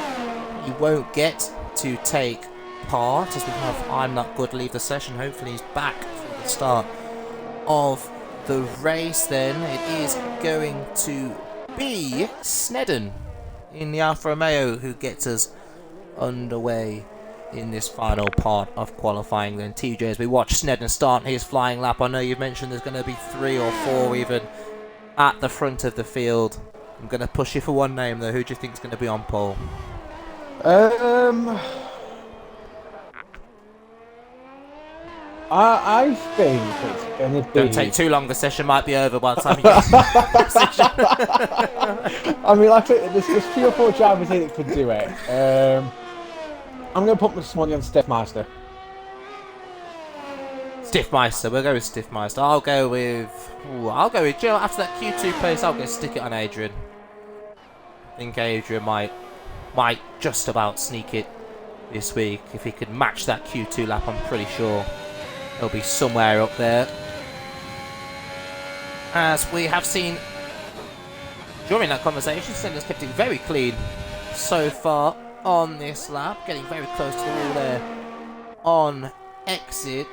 [SPEAKER 1] he won't get to take part, as we have I'm Not Good leave the session. Hopefully he's back for the start of the race then. It is going to be Snedden in the Alfa Romeo who gets us underway in this final part of qualifying then. TJ, as we watch Snedden start his flying lap, I know you've mentioned there's going to be 3 or 4 even at the front of the field. I'm going to push you for one name though. Who do you think is going to be on pole?
[SPEAKER 2] I think it's going to be...
[SPEAKER 1] Don't take too long, the session might be over by the time you get to the decision.
[SPEAKER 2] I mean, like, there's 3 or 4 drivers here that could do it. I'm going to put my money on Stiffmeister.
[SPEAKER 1] Stiffmeister, we'll go with Stiffmeister. I'll go with Joe. After that Q2 pace, I'll go stick it on Adrian. I think Adrian might just about sneak it this week. If he could match that Q2 lap, I'm pretty sure he'll be somewhere up there. As we have seen during that conversation, Senna's kept it very clean so far on this lap, getting very close to the wall there on exit.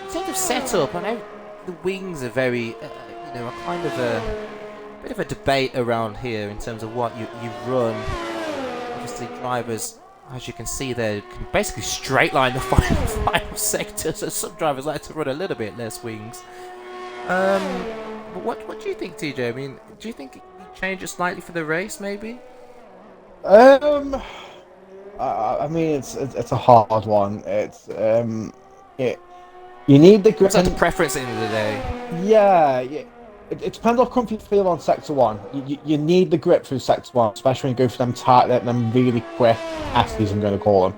[SPEAKER 1] In terms of setup, I know the wings are very, a kind of a bit of a debate around here in terms of what you run. Obviously, drivers, as you can see there, can basically straight line the final sector, so some drivers like to run a little bit less wings. But what do you think, TJ? I mean, do you think you change it slightly for the race, maybe?
[SPEAKER 2] I mean, it's a hard one. It's you need the grip.
[SPEAKER 1] It's like a preference at the end of the day.
[SPEAKER 2] Yeah. It depends how comfy you feel on sector 1. You need the grip through sector 1, especially when you go for them tight, them really quick Asties, I'm going to call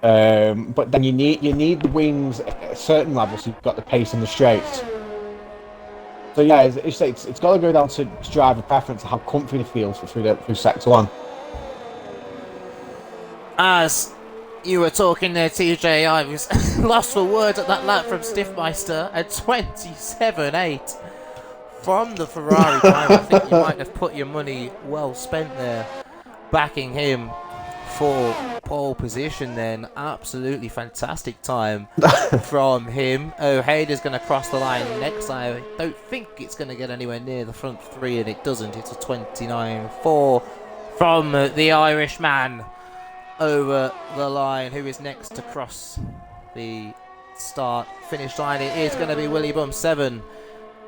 [SPEAKER 2] them. But then you need the wings at a certain level, so you've got the pace in the straights. So yeah, it's got to go down to driver preference, how comfy it feels through sector 1.
[SPEAKER 1] As you were talking there, TJ, I was lost for words at that lap from Stiffmeister at 27.8 from the Ferrari driver. I think you might have put your money well spent there, backing him for pole position then. Absolutely fantastic time from him. O'Haider's going to cross the line next. I don't think it's going to get anywhere near the front 3, and it doesn't. It's a 29.4 from the Irishman over the line. Who is next to cross the start-finish line? It is going to be Willie Bum 7,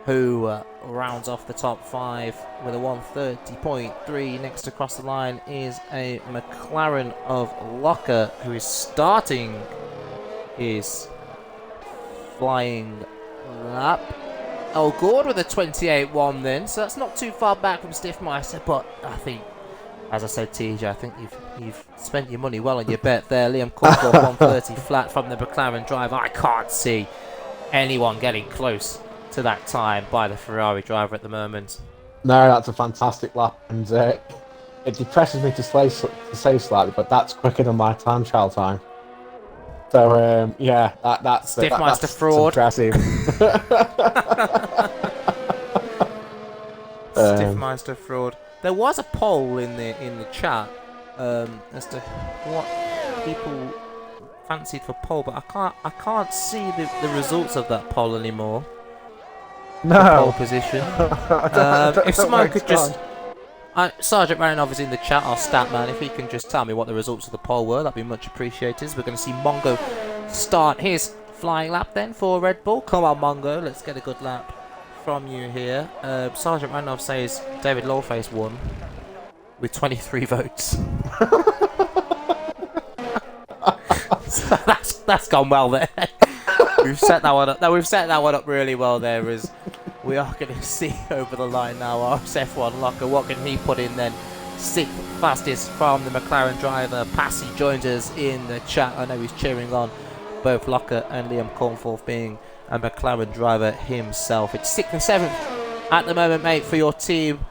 [SPEAKER 1] who rounds off the top 5 with a 1:30.3. Next to cross the line is a McLaren of Locker, who is starting his flying lap. Oh, Gord with a 28.1 then, so that's not too far back from Stiffmeister, but I think, as I said, TJ, I think you've spent your money well on your bet there. Liam Cornwall 130 flat from the McLaren driver. I can't see anyone getting close to that time by the Ferrari driver at the moment.
[SPEAKER 2] No, that's a fantastic lap, and it depresses me to say slightly, but that's quicker than my time trial time. So yeah, that's
[SPEAKER 1] Stiffmeister fraud.
[SPEAKER 2] Impressive.
[SPEAKER 1] Stiffmeister fraud. There was a poll in the chat as to what people fancied for poll, but I can't see the results of that poll anymore.
[SPEAKER 2] No.
[SPEAKER 1] Pole position. If someone could just, Sergeant Marinov is in the chat, our stat man. If he can just tell me what the results of the poll were, that'd be much appreciated. We're going to see Mongo start his flying lap then for Red Bull. Come on, Mongo, let's get a good lap from you here. Sergeant Marinov says David Lawface won with 23 votes. So that's gone well there. We've set that one up. No, we've set that one up really well there. As we are going to see over the line now, our F1 Locker. What can he put in then? 6th fastest from the McLaren driver. Passy joins us in the chat. I know he's cheering on both Locker and Liam Cornforth, being a McLaren driver himself. It's 6th and 7th at the moment, mate, for your team.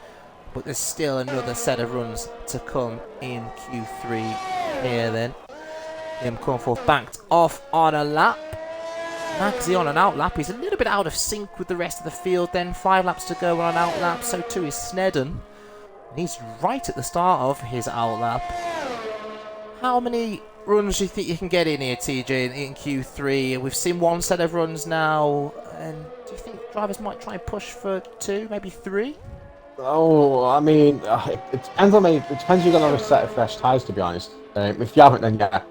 [SPEAKER 1] But there's still another set of runs to come in Q3 here then. Liam Cornforth backed off on a lap. Maxi on an out lap. He's a little bit out of sync with the rest of the field then. 5 laps to go on an out lap. So too is Snedden. And he's right at the start of his out lap. How many runs do you think you can get in here, TJ, in Q3? We've seen 1 set of runs now. And do you think drivers might try and push for 2, maybe 3?
[SPEAKER 2] Oh, I mean, it depends on me. It depends if you're going to have a set of fresh tyres, to be honest. If you haven't, then yeah.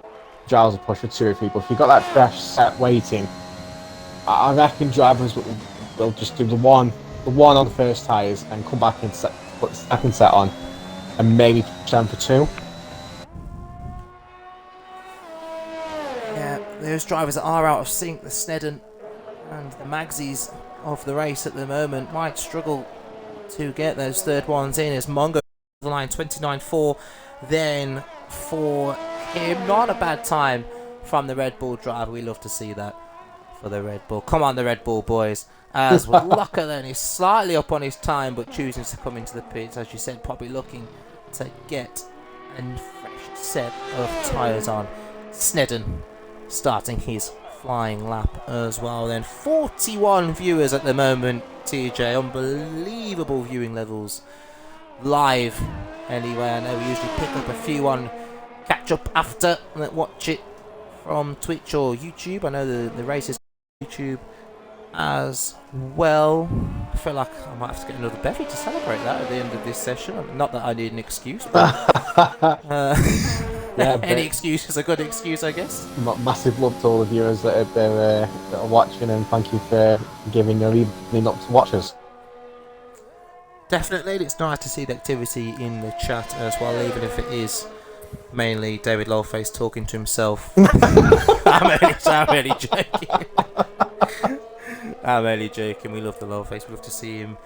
[SPEAKER 2] Giles will push for 2 or 3, but if you've got that fresh set waiting, I reckon drivers will just do the one on the first tyres and come back and put the second set on and maybe push them for 2.
[SPEAKER 1] Yeah, those drivers that are out of sync, the Snedden and the Magsies of the race at the moment, might struggle to get those third ones in as Mongo the line 29.4 then for him. Not a bad time from the Red Bull driver. We love to see that for the Red Bull. Come on, the Red Bull boys. As Locker then is slightly up on his time, but choosing to come into the pits, as you said, probably looking to get a fresh set of tyres on. Snedden starting his flying lap as well. Then 41 viewers at the moment, TJ. Unbelievable viewing levels live anyway. I know we usually pick up a few on catch up after and watch it from Twitch or YouTube. I know the race is on YouTube as well. I feel like I might have to get another bevy to celebrate that at the end of this session. Not that I need an excuse, but yeah, any excuse is a good excuse, I guess.
[SPEAKER 2] Massive love to all the viewers that are watching, and thank you for giving your evening up to watch us.
[SPEAKER 1] Definitely, it's nice to see the activity in the chat as well, even if it is mainly David Lowface talking to himself. I'm only joking. I'm only joking. We love the Lowface. We love to see him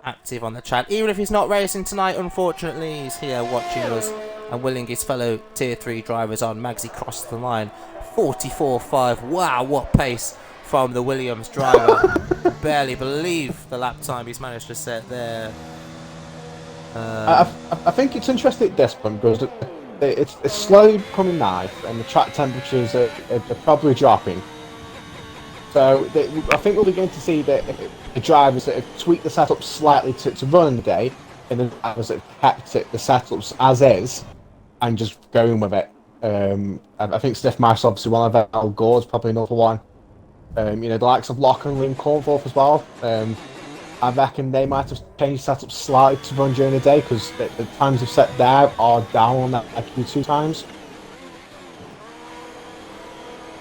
[SPEAKER 1] active on the chat. Even if he's not racing tonight, unfortunately, he's here watching us and willing his fellow Tier 3 drivers on. Magsy crosses the line. 44.5. Wow, what pace from the Williams driver. Barely believe the lap time he's managed to set there.
[SPEAKER 2] I think it's interesting at this point because it's slowly becoming nice and the track temperatures are probably dropping. So I think we'll be going to see the drivers that have tweaked the setup slightly to run in the day, and the drivers that have kept the setups as is and just going with it. I think Stiff Marsh obviously one of them. Al Gore's probably another one. The likes of Locke and Liam Cornforth as well. I reckon they might have changed setups slightly to run during the day because the times they've set there are down on that Q2 times.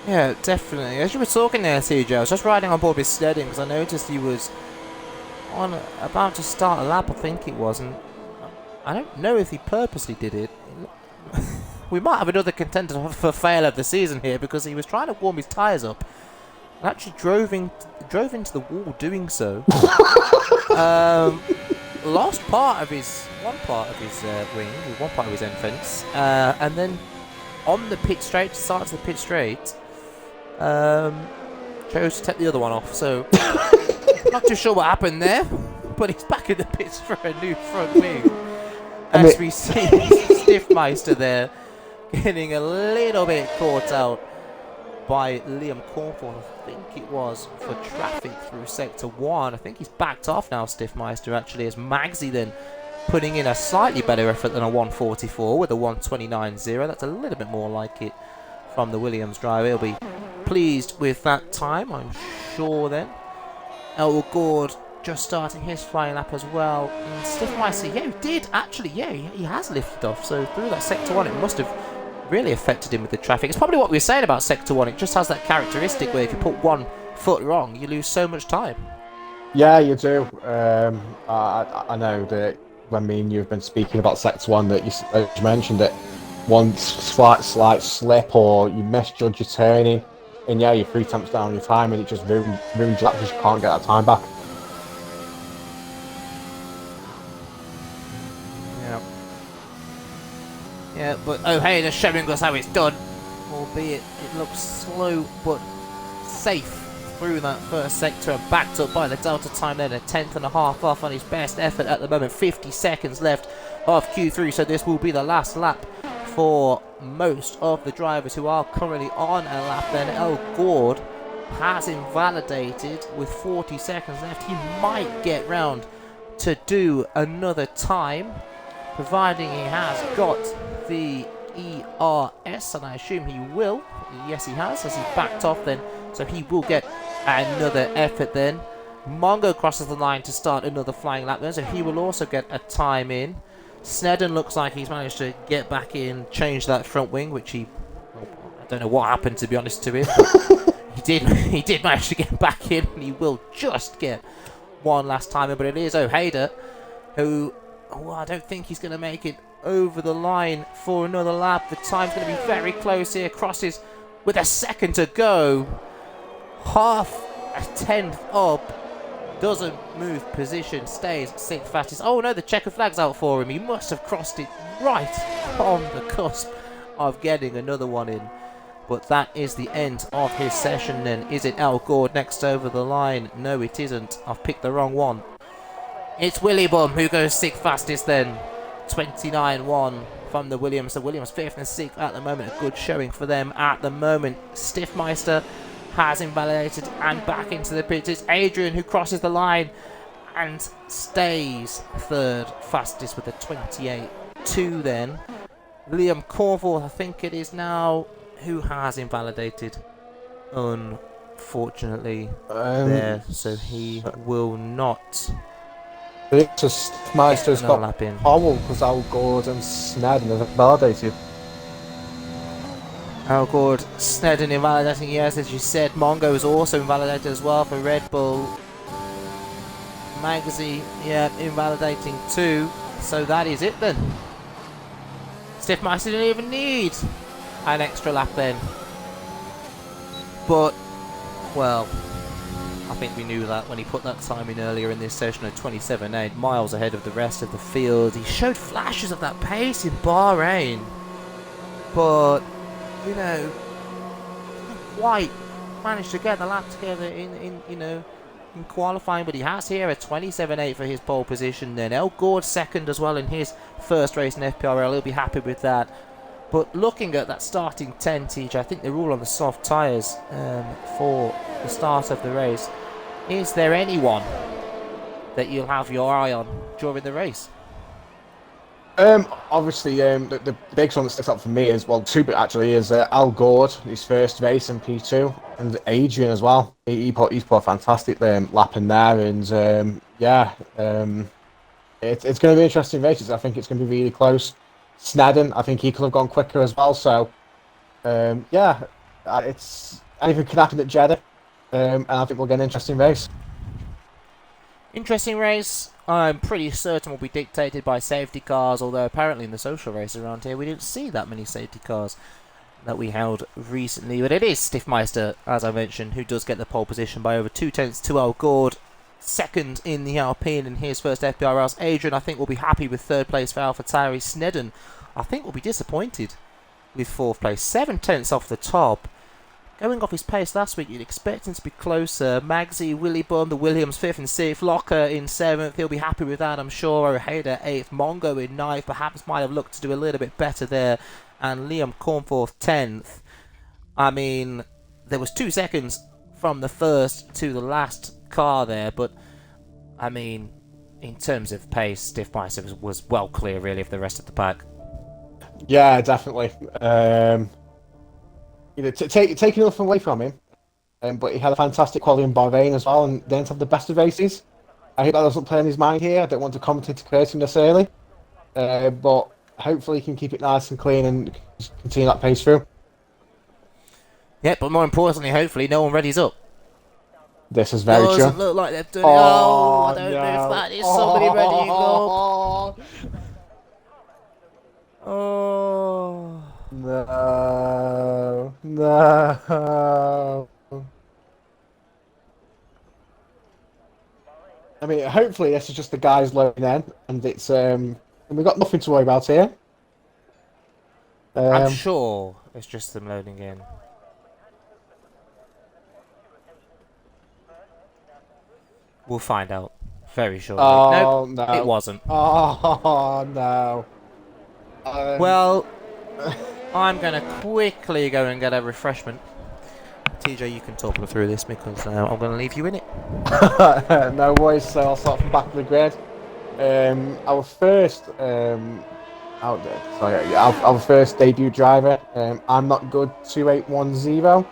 [SPEAKER 1] Yeah, definitely. As you were talking there, CJ, I was just riding on board with Snedden because I noticed he was about to start a lap, I think it was, and I don't know if he purposely did it. We might have another contender for fail of the season here because he was trying to warm his tyres up and actually drove into the wall doing so. Lost one part of his wing, one part of his end fence, and then on the pit straight, start to the pit straight, chose to take the other one off. So not too sure what happened there, but he's back in the pits for a new front wing. As we see Stiffmeister there getting a little bit caught out by Liam Cornforth, I think it was, for traffic through Sector 1. I think he's backed off now, Stiffmeister, actually, as Magsy then putting in a slightly better effort than a 144 with a 129.0. That's a little bit more like it from the Williams driver. He'll be pleased with that time, I'm sure then. El Gord just starting his flying lap as well. And Stiffmeister, yeah, he did actually, yeah, he has lifted off. So through that Sector 1, it must have really affected him with the traffic. It's probably what we were saying about Sector 1. It just has that characteristic where if you put one foot wrong, you lose so much time.
[SPEAKER 2] Yeah, you do. I know that when me and you have been speaking about Sector 1 that you mentioned that one slight slip or you misjudge your turning and yeah, you're 3 tenths down your time and it just ruins your lap because you can't get that time back.
[SPEAKER 1] Yeah, but oh hey, they're showing us how it's done. Albeit it looks slow but safe through that first sector and backed up by the Delta time then, a 10.5 off on his best effort at the moment. 50 seconds left of Q3, so this will be the last lap for most of the drivers who are currently on a lap then. El Gord has invalidated with 40 seconds left. He might get round to do another time, providing he has got the ERS, and I assume he will. Yes, he has, as he backed off then, so he will get another effort then. Mongo crosses the line to start another flying lap then, so he will also get a time in. Snedden looks like he's managed to get back in, change that front wing, which he... Don't know what happened, to be honest, to him. He did manage to get back in, and he will just get one last timer. But it is Ojeda who, I don't think he's going to make it over the line for another lap. The time's going to be very close here. Crosses with a second to go. Half a tenth up. Doesn't move position. Stays sixth fastest. Oh no, the checker flag's out for him. He must have crossed it right on the cusp of getting another one in. But that is the end of his session then. Is it Al Gord next over the line? No, it isn't. I've picked the wrong one. It's Willy Bum who goes sixth fastest then. 29.1 from the Williams. So Williams 5th and 6th at the moment. A good showing for them at the moment. Stiffmeister has invalidated and back into the pits. It's Adrian who crosses the line and stays third fastest with a 28.2 then. Liam Cornwall, I think it is now, who has invalidated, unfortunately, there. So he will not
[SPEAKER 2] It's just Meister's got
[SPEAKER 1] lap in.
[SPEAKER 2] Powell because Al Gord and Snedden have invalidated.
[SPEAKER 1] Al Gord, Snedden invalidating, yes, as you said. Mongo is also invalidated as well for Red Bull. Magazine, yeah, invalidating too. So that is it then. Stiffmeister didn't even need an extra lap then. But, well, I think we knew that when he put that time in earlier in this session at 27.8, miles ahead of the rest of the field. He showed flashes of that pace in Bahrain, but, you know, didn't quite managed to get the lap together in qualifying, but he has here a 27.8 for his pole position. Then El Gord second as well in his first race in FPRL. He'll be happy with that. But looking at that starting 10, TJ, I think they're all on the soft tyres for the start of the race. Is there anyone that you'll have your eye on during the race?
[SPEAKER 2] Obviously, the biggest one that sticks out for me is, well, two actually, is Al Gord, his first race in P2, and Adrian as well. He's put a fantastic lap in there, and it's going to be interesting races. I think it's going to be really close. Snedden, I think he could have gone quicker as well. So, it's anything can happen at Jeddah, and I think we'll get an interesting race.
[SPEAKER 1] Interesting race. I'm pretty certain will be dictated by safety cars, although apparently in the social races around here we didn't see that many safety cars that we held recently. But it is Stiffmeister, as I mentioned, who does get the pole position by over 2 tenths to Al Gord. Second in the Alpine in his first FPRLs. Adrian, I think, will be happy with third place for AlphaTauri. Snedden, I think, will be disappointed with fourth place. 7 tenths off the top. Going off his pace last week, you'd expect him to be closer. Magsy, Willy Bum, the Williams 5th and 6th. Locker in 7th. He'll be happy with that, I'm sure. Ojeda 8th. Mongo in 9th. Perhaps might have looked to do a little bit better there. And Liam Cornforth 10th. I mean, there was 2 seconds from the first to the last car there. But, I mean, in terms of pace, Stiffmeister was well clear, really, of the rest of the pack.
[SPEAKER 2] Yeah, definitely. Taking nothing away from him, but he had a fantastic quality in Bahrain as well, and didn't have the best of races. I hope that doesn't play in his mind here. I don't want to commentate to curse him this early, but hopefully he can keep it nice and clean and continue that pace through.
[SPEAKER 1] Yeah, but more importantly, hopefully no one readies up.
[SPEAKER 2] This is very true.
[SPEAKER 1] Doesn't look like they've done it. Oh, I don't know if that is somebody readying up. Oh.
[SPEAKER 2] No. I mean, hopefully this is just the guys loading in, and it's and we've got nothing to worry about here.
[SPEAKER 1] I'm sure it's just them loading in. We'll find out very shortly.
[SPEAKER 2] Oh,
[SPEAKER 1] nope,
[SPEAKER 2] no.
[SPEAKER 1] It wasn't.
[SPEAKER 2] Oh, no.
[SPEAKER 1] Well, I'm going to quickly go and get a refreshment. TJ, you can talk me through this because I'm going to leave you in it.
[SPEAKER 2] No worries, so I'll start from back of the grid. Our first our first debut driver, I'm Not Good 2810.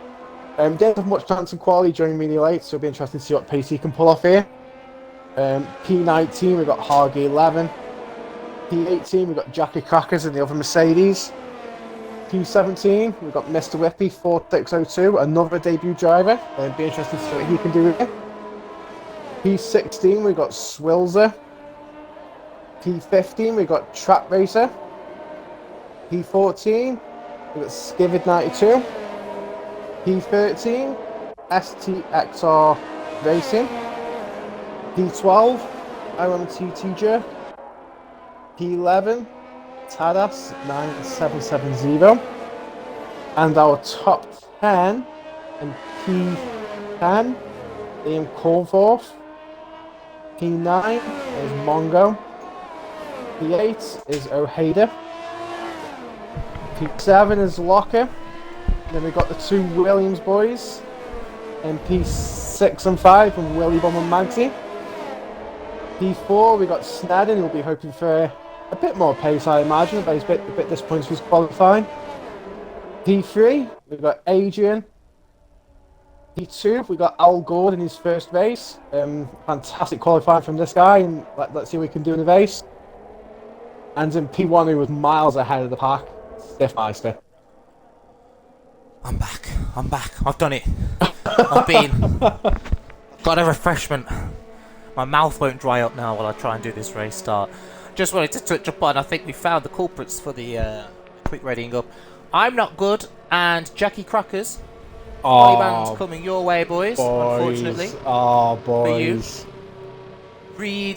[SPEAKER 2] Didn't have much chance in quality during media late, so it'll be interesting to see what pace he can pull off here. P19, we've got Hargy 11. P18, we've got Jackie Crackers and the other Mercedes. P17, we've got Mr. Whippy 4602, another debut driver. It'd be interesting to see what he can do here. P16, we've got Swilzer. P15, we've got Trap Racer. P14, we've got Skivid 92. P13, STXR Racing. P12, OMTT P11, Tadas 9770. And our top 10 in P10, Liam Cornforth. P9 is Mongo. P8 is Ojeda. P7 is Locker. Then we've got the two Williams boys in P6 and 5 from Willie Bomb and Magsy. P4 we got Snedden, who'll be hoping for a bit more pace, I imagine, but he's a bit disappointed with his qualifying. P3 we've got Adrian. P2 we got Al Gord in his first race. Fantastic qualifying from this guy, and let's see what we can do in the race. And in P1 who was miles ahead of the pack, Stiffmeister.
[SPEAKER 1] I'm back. I've done it. Got a refreshment. My mouth won't dry up now while I try and do this race start. Just wanted to touch upon, I think we found the culprits for the quick readying up. I'm not good, and Jackie Crackers. Band's coming your way, boys. Unfortunately.
[SPEAKER 2] Oh, boys.
[SPEAKER 1] For you.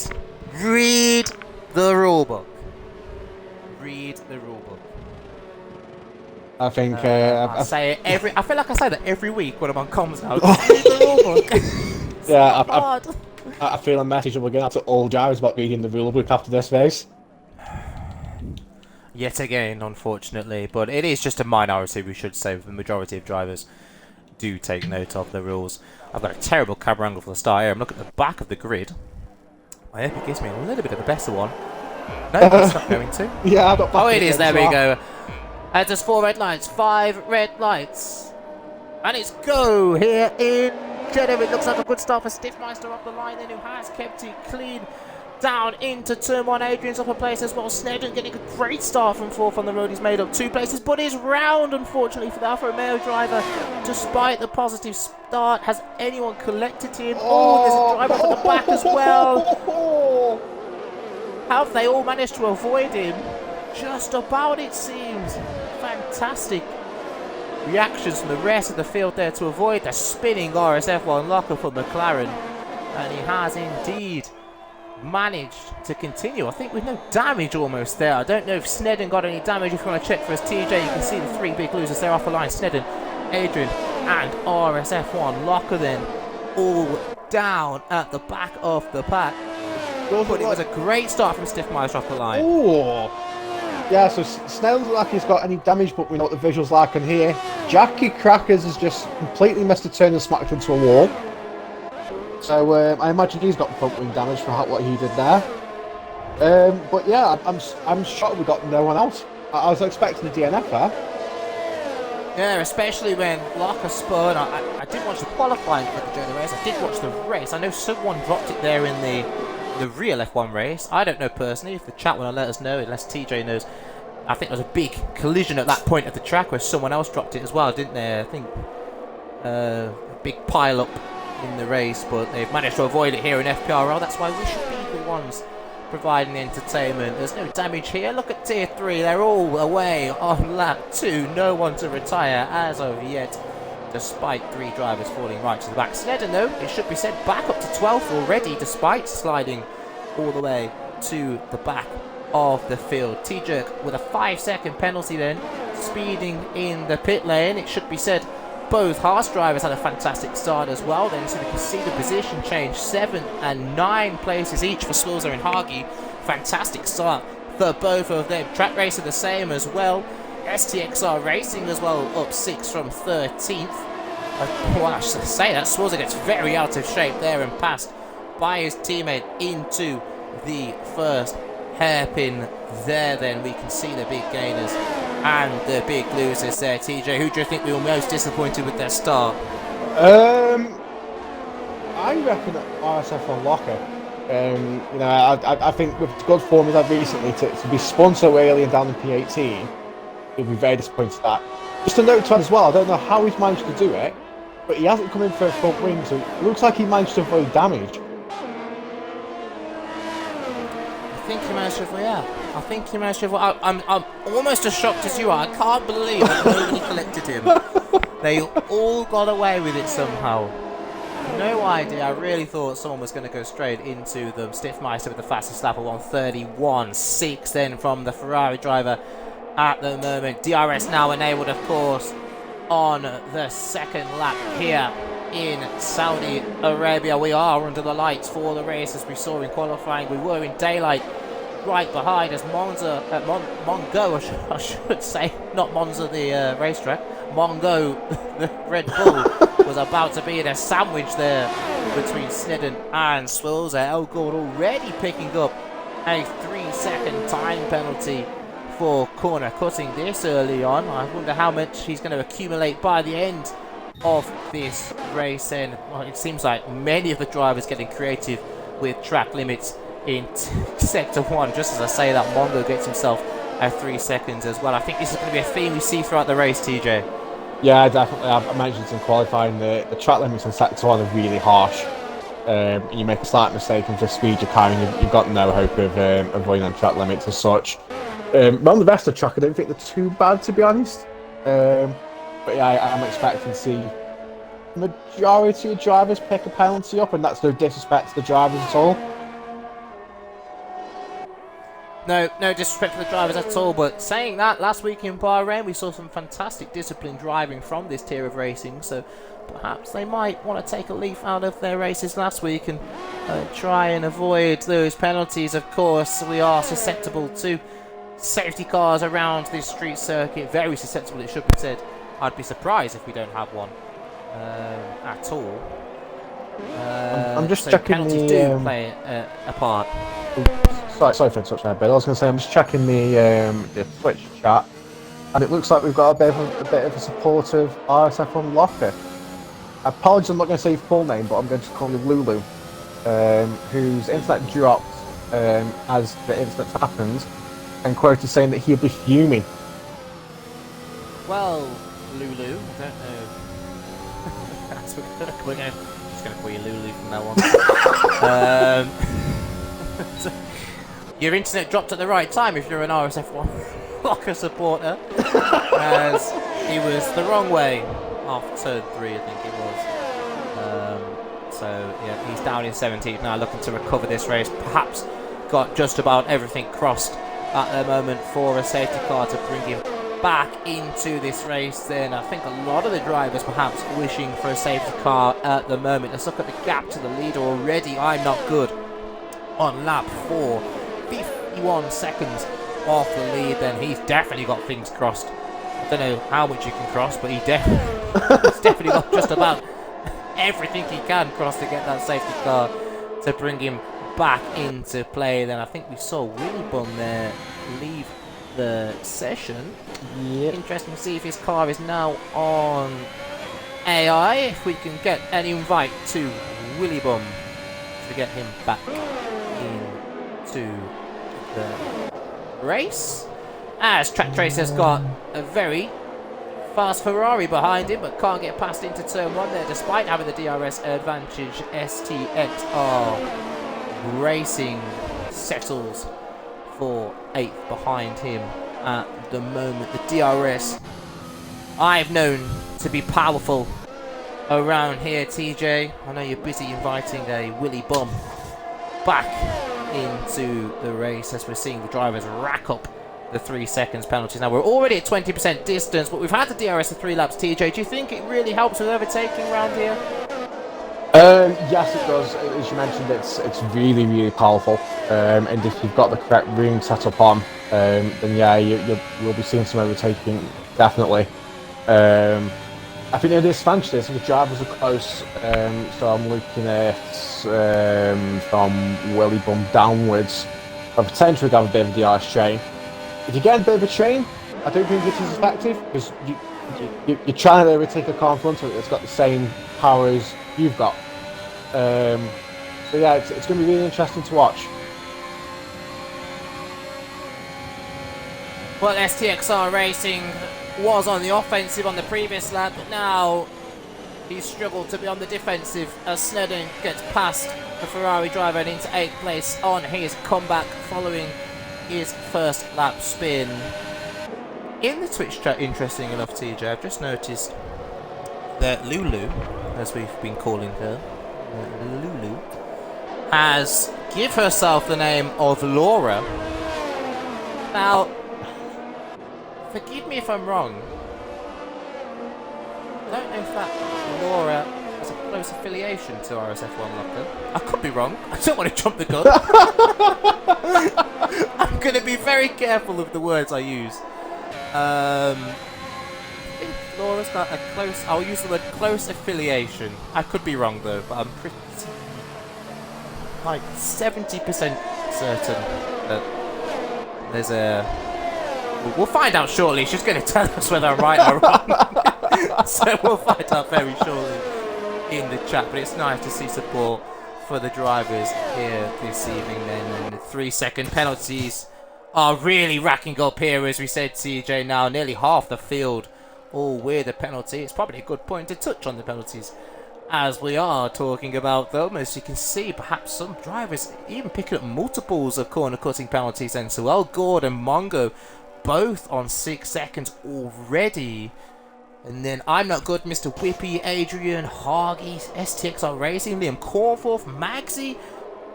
[SPEAKER 1] Read the rulebook. Read the rulebook.
[SPEAKER 2] I think
[SPEAKER 1] I say it every. I feel like I say that every week when I'm on comms now. Read the rulebook.
[SPEAKER 2] Yeah, I feel a message that we're going to have to all drivers about reading the rulebook after this race.
[SPEAKER 1] Yet again, unfortunately, but it is just a minority, we should say. The majority of drivers do take note of the rules. I've got a terrible camera angle for the start here. I'm looking at the back of the grid. I hope it gives me a little bit of a better one. No, it's not going to.
[SPEAKER 2] Yeah, I've got.
[SPEAKER 1] Oh, it is. There we go. And there's 4 red lights, 5 red lights, and it's go here in Jeddah. It looks like a good start for Stiffmeister up the line, then who has kept it clean down into turn 1. Adrian's up a place as well. Snedden getting a great start from 4th on the road. He's made up 2 places, but is round, unfortunately, for the Alfa Romeo driver. Despite the positive start, has anyone collected him? Oh, there's a driver from the back as well. How have they all managed to avoid him? Just about, it seems. Fantastic reactions from the rest of the field there to avoid the spinning RSF1 locker from McLaren. And he has indeed managed to continue. I think with no damage almost there. I don't know if Snedden got any damage. If you want to check for us, TJ, you can see the 3 big losers there off the line. Snedden, Adrian, and RSF1 locker then all down at the back of the pack. But it was a great start from Stiffmeister off the line.
[SPEAKER 2] Oh, yeah, so Snell doesn't look like he's got any damage, but we know what the visuals like on here. Jackie Crackers has just completely missed a turn and smacked into a wall. So I imagine he's got front wing damage for what he did there. But yeah, I'm shocked we got no one else. I was expecting a DNF there.
[SPEAKER 1] Yeah, especially when Locker spun. I did watch the qualifying for the Jeddah race. I did watch the race. I know someone dropped it there in the real F1 race. I don't know personally. If the chat want to let us know, unless TJ knows. I think there was a big collision at that point of the track where someone else dropped it as well, didn't they? I think a big pile up in the race, but they've managed to avoid it here in FPRL. That's why we should be the ones providing entertainment. There's no damage here. Look at tier 3. They're all away on lap 2. No one to retire as of yet, despite 3 drivers falling right to the back. Snedden, though, it should be said, back up to 12th already, despite sliding all the way to the back of the field. T-Jerk with a 5-second penalty then, speeding in the pit lane. It should be said both Haas drivers had a fantastic start as well then, so we can see the position change. 7 and 9 places each for Swilzer and Hagi. Fantastic start for both of them. Track Racer the same as well. STXR Racing as well, up 6 from 13th. Well, I should say that Swilzer gets very out of shape there and passed by his teammate into the first hairpin there. Then we can see the big gainers and the big losers there. TJ, who do you think we were most disappointed with their start?
[SPEAKER 2] I reckon RSF on Locker. You know, I think with good form he's had recently to be spun so early and down in P18, he'll be very disappointed at that. Just a note to add as well, I don't know how he's managed to do it, but he hasn't come in for a front wing, so it looks like he managed to avoid damage.
[SPEAKER 1] I think he managed to avoid, yeah. I think he managed to avoid. I'm almost as shocked as you are. I can't believe that nobody collected him. They all got away with it somehow. No idea. I really thought someone was going to go straight into them. Stiffmeister with the fastest lap of 1:31.6 then from the Ferrari driver at the moment. DRS now enabled, of course, on the second lap here in Saudi Arabia. We are under the lights for the race as we saw in qualifying. We were in daylight right behind as Monza, Mongo, I should say, not Monza the racetrack, Mongo the Red Bull was about to be in a sandwich there between Snedden and Swills. Elgord already picking up a 3-second time penalty for corner cutting this early on. I wonder how much he's going to accumulate by the end of this race. And well, it seems like many of the drivers getting creative with track limits in sector 1. Just as I say that, Mongo gets himself a 3 seconds as well. I think this is going to be a theme we see throughout the race, TJ.
[SPEAKER 2] Yeah, definitely. I mentioned in qualifying the track limits in sector 1 are really harsh. You make a slight mistake and just speed your car and you've got no hope of avoiding them track limits as such. On the rest of the track, I don't think they're too bad, to be honest. But yeah, I'm expecting to see the majority of drivers pick a penalty up, and that's no disrespect to the drivers at all.
[SPEAKER 1] No disrespect to the drivers at all, but saying that, last week in Bahrain we saw some fantastic disciplined driving from this tier of racing, so perhaps they might want to take a leaf out of their races last week and try and avoid those penalties. Of course, we are susceptible to safety cars around this street circuit, very susceptible, it should be said. I'd be surprised if we don't have one at all.
[SPEAKER 2] I'm just
[SPEAKER 1] so
[SPEAKER 2] checking
[SPEAKER 1] penalties do play a part.
[SPEAKER 2] Sorry for interrupting there, but I was going to say I'm just checking the Twitch chat, and it looks like we've got a bit of a supportive RSF Locker. Apologies, I'm not going to say your full name, but I'm going to call you Lulu, whose internet dropped as the incident happened, and quoted saying that he'll be fuming.
[SPEAKER 1] Well, Lulu, I don't know. We're just going to call you Lulu from now on. Your internet dropped at the right time if you're an RSF1 Locker supporter, as he was the wrong way off turn 3, I think it was. So yeah, he's down in 17th now, looking to recover this race. Perhaps got just about everything crossed at the moment for a safety car to bring him back into this race. Then I think a lot of the drivers perhaps wishing for a safety car at the moment. Let's look at the gap to the leader already. I'm not good on lap 4. 51 seconds off the lead, then he's definitely got things crossed. I don't know how much you can cross, but he's definitely got just about everything he can cross to get that safety car to bring him back into play. Then I think we saw Willy Bum there leave the session.
[SPEAKER 2] Yep.
[SPEAKER 1] Interesting to see if his car is now on AI, if we can get an invite to Willy Bum to get him back into the race, as Track Tracer's got a very fast Ferrari behind him, but can't get past into turn 1 there despite having the DRS advantage. STXR Racing settles for 8th behind him at the moment. The DRS I've known to be powerful around here, TJ. I know you're busy inviting a Willy Bum back into the race as we're seeing the drivers rack up the 3 seconds penalties. Now we're already at 20% distance, but we've had the DRS for 3 laps. TJ, do you think it really helps with overtaking around here?
[SPEAKER 2] Yes, it does. As you mentioned, it's really, really powerful. And if you've got the correct ring set up on, then yeah, you'll be seeing some overtaking, definitely. I think the disadvantage is the drivers are close, so I'm looking at from Willy Bum downwards, a potential to have a bit of a DRS chain. If you get a bit of a chain, I don't think it is effective, because you're trying to overtake a car in front of it that's got the same power as you've got. So yeah, it's going to be really interesting to watch.
[SPEAKER 1] Well, STXR Racing was on the offensive on the previous lap, but now he's struggled to be on the defensive as Snedden gets past the Ferrari driver and into 8th place on his comeback following his first lap spin. In the Twitch chat, interesting enough, TJ, I've just noticed that Lulu, as we've been calling her, Lulu, has give herself the name of Laura. Now, forgive me if I'm wrong. I don't know if that Laura has a close affiliation to RSF1 Locker. I could be wrong. I don't want to jump the gun. I'm going to be very careful of the words I use. I think Laura's got a close... I'll use the word close affiliation. I could be wrong though, but I'm pretty... like 70% certain that there's a... We'll find out shortly. She's going to tell us whether I'm right or wrong. So we'll find out very shortly in the chat. But it's nice to see support for the drivers here this evening then. And the 3-second penalties are really racking up here, as we said, CJ. Now nearly half the field all with a penalty. It's probably a good point to touch on the penalties as we are talking about them. As you can see, perhaps some drivers even picking up multiples of corner cutting penalties. And so El Gord and Mongo both on 6 seconds already. And then I'm Not Good, Mr. Whippy, Adrian, Hargy, STXR Racing, Liam Cornforth, Magsy,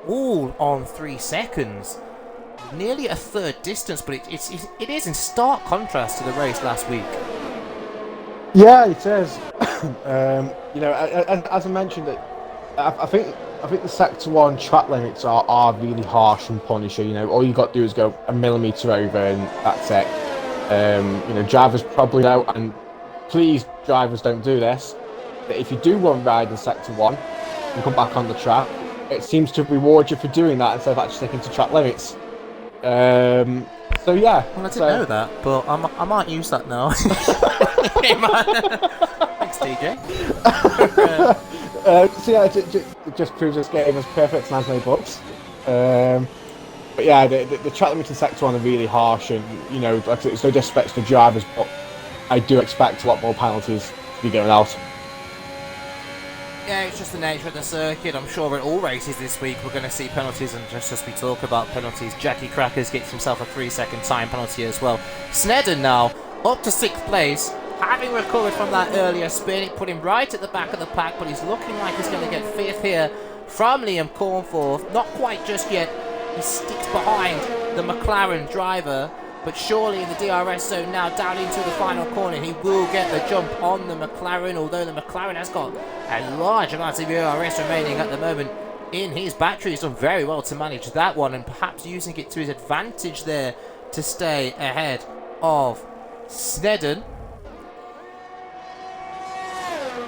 [SPEAKER 1] all on 3 seconds. Nearly a third distance, but it is in stark contrast to the race last week.
[SPEAKER 2] Yeah, it is. You know, as I mentioned, I think the Sector 1 track limits are really harsh and punishing. You know, all you got to do is go a millimetre over and that's it. You know, drivers probably know, and please, drivers, don't do this, that if you do one ride in Sector 1 and come back on the track, it seems to reward you for doing that instead of actually sticking to track limits. So yeah.
[SPEAKER 1] Well, I didn't know that, but I might use that now. Thanks, TJ.
[SPEAKER 2] So yeah, it just proves this game is perfect as many books. But yeah, the track limits in Sector 1 are really harsh, and you know, like I said, it's no disrespect to the drivers, but I do expect a lot more penalties to be going out.
[SPEAKER 1] Yeah, it's just the nature of the circuit. I'm sure at all races this week we're going to see penalties, and just as we talk about penalties, Jackie Crackers gets himself a 3-second time penalty as well. Snedden now up to 6th place, having recovered from that earlier spin. It put him right at the back of the pack, but he's looking like he's going to get 5th here from Liam Cornforth. Not quite just yet. He sticks behind the McLaren driver, but surely in the DRS zone now, down into the final corner, he will get the jump on the McLaren, although the McLaren has got a large amount of DRS remaining at the moment in his battery. He's done very well to manage that one, and perhaps using it to his advantage there to stay ahead of Snedden.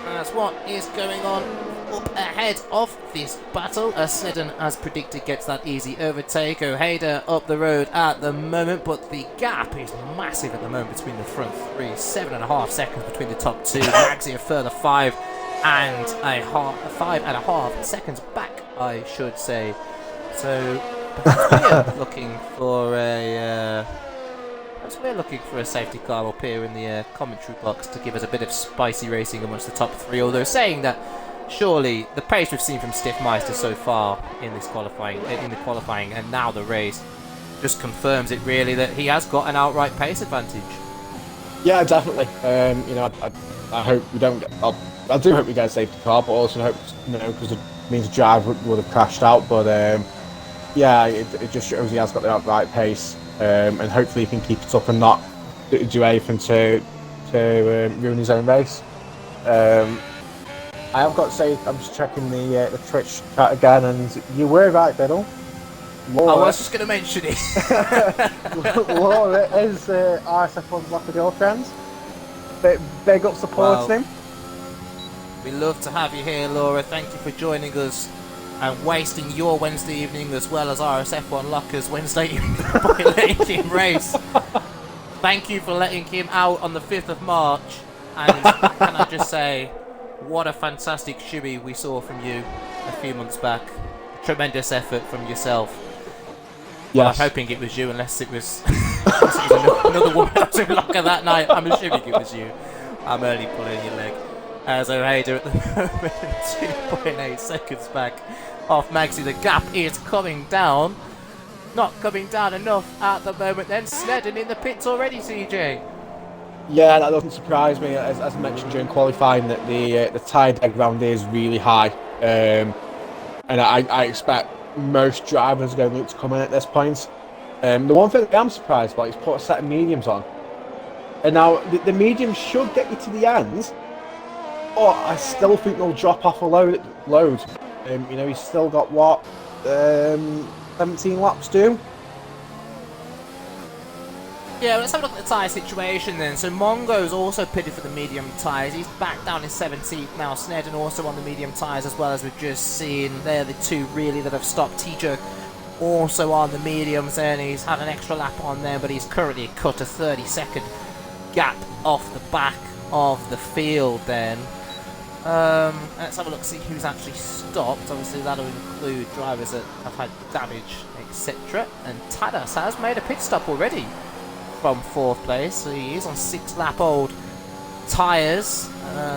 [SPEAKER 1] That's what is going on up ahead of this battle, as Snedden, as predicted, gets that easy overtake. Ojeda up the road at the moment, but the gap is massive at the moment between the front three. 7.5 seconds between the top two. Magsy a further 5.5 seconds back, I should say. So perhaps we're looking for a safety car up here in the commentary box to give us a bit of spicy racing amongst the top three, although saying that surely the pace we've seen from Stiffmeister so far in the qualifying and now the race just confirms it really, that he has got an outright pace advantage.
[SPEAKER 2] Yeah, definitely. You know, I hope we don't get, I do hope we get a safety car, but also hope, you know, because it means the driver would have crashed out. But yeah, it just shows he has got the outright pace, and hopefully he can keep it up and not do anything to ruin his own race. I have got to say, I'm just checking the Twitch chat again, and you were right, Biddle.
[SPEAKER 1] Laura, I was just going to mention it.
[SPEAKER 2] Laura is RSF1 Locker girlfriend. Big up supporting him.
[SPEAKER 1] We love to have you here, Laura. Thank you for joining us and wasting your Wednesday evening as well as RSF1 Locker's Wednesday evening by letting him race. Thank you for letting him out on the 5th of March. And can I just say, what a fantastic shoey we saw from you a few months back. Tremendous effort from yourself.
[SPEAKER 2] Yes.
[SPEAKER 1] Well, I'm hoping it was you, unless it was Unless it was another woman that was in locker that night. I'm assuming it was you. I'm only pulling your leg. As Ojeda at the moment, 2.8 seconds back off Magsy. The gap is coming down. Not coming down enough at the moment. Then Snedden in the pits already, CJ.
[SPEAKER 2] Yeah, that doesn't surprise me. As mentioned during qualifying, that the tyre deck round here is really high, and I expect most drivers are going to look to come in at this point. The one thing that I'm surprised about is put a set of mediums on, and now the mediums should get you to the end, but I still think they'll drop off a load. You know, he's still got what 17 laps to do.
[SPEAKER 1] Yeah, well, let's have a look at the tyre situation then. So Mongo's also pitted for the medium tyres. He's back down in 17th now. Snedden also on the medium tyres as well, as we've just seen. They're the two really that have stopped. T-Jerk also on the mediums then. He's had an extra lap on there, but he's currently cut a 30-second gap off the back of the field then. Let's have a look, see who's actually stopped. Obviously that'll include drivers that have had damage, etc. And Tadas has made a pit stop already from 4th place, so he is on 6-lap-old tyres.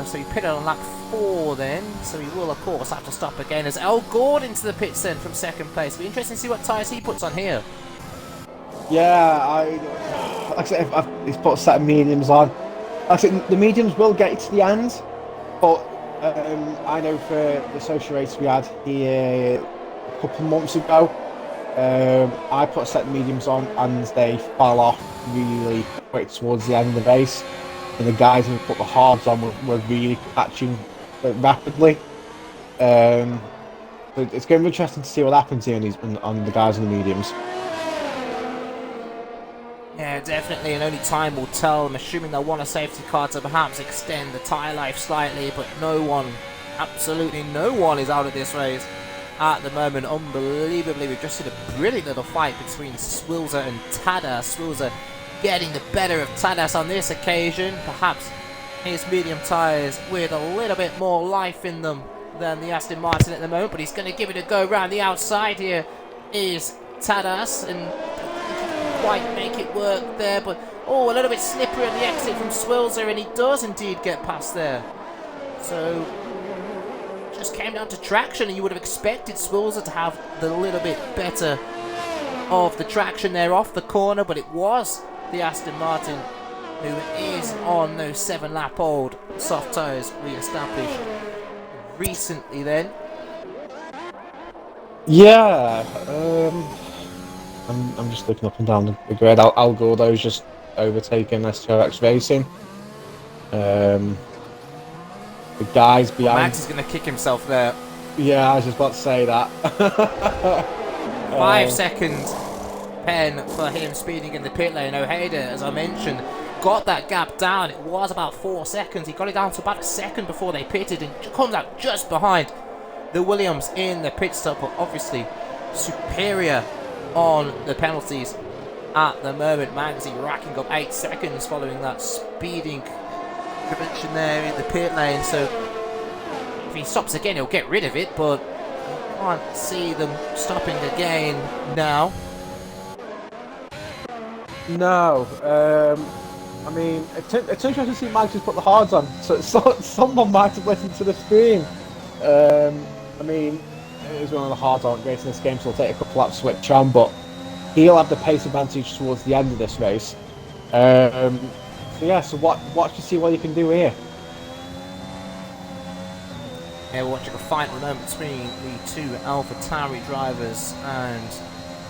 [SPEAKER 1] So he pitted on lap 4 then, so he will of course have to stop again as El Gord into the pits then from 2nd place. It'll be interesting to see what tyres he puts on here.
[SPEAKER 2] Yeah, like I said, he's put a set of mediums on. Like I said, the mediums will get you to the end, but I know for the social race we had here a couple of months ago, I put a set of mediums on and they fell off really quick towards the end of the race, and the guys who put the hards on were really catching rapidly. So it's going to be interesting to see what happens here on the guys in the mediums.
[SPEAKER 1] Yeah, definitely, and only time will tell. I'm assuming they'll want a safety car to perhaps extend the tyre life slightly, but no one, absolutely no one is out of this race at the moment. Unbelievably, we've just seen a brilliant little fight between Swilzer and Tadas. Swilzer getting the better of Tadas on this occasion. Perhaps his medium tyres with a little bit more life in them than the Aston Martin at the moment, but he's going to give it a go round the outside. Here is Tadas, and quite make it work there, but a little bit slippery on the exit from Swilzer, and he does indeed get past there. So just came down to traction, and you would have expected Swilzer to have the little bit better of the traction there off the corner, but it was the Aston Martin who is on those 7-lap-old soft tyres re-established recently then.
[SPEAKER 2] Yeah, I'm just looking up and down the grid. Al Gordo's just overtaken STRX Racing. The guys behind...
[SPEAKER 1] Max is going to kick himself there.
[SPEAKER 2] Yeah, I was just about to say that.
[SPEAKER 1] 5 seconds pen for him speeding in the pit lane. Ojeda, as I mentioned, got that gap down. It was about 4 seconds. He got it down to about a second before they pitted, and comes out just behind the Williams in the pit stop, but obviously superior on the penalties at the moment. Magsy racking up 8 seconds following that speeding intervention there in the pit lane, so if he stops again he'll get rid of it, but you can't see them stopping again now.
[SPEAKER 2] No, I mean, it's interesting to see Magsy's put the hards on, so someone might have listened to the stream. I mean, it is one of the hards aren't great in this game, so it'll take a couple laps to switch on, but he'll have the pace advantage towards the end of this race. So yeah, so watch to see what he can do here.
[SPEAKER 1] Yeah, we're watching a fight at the moment between the two AlphaTauri drivers, and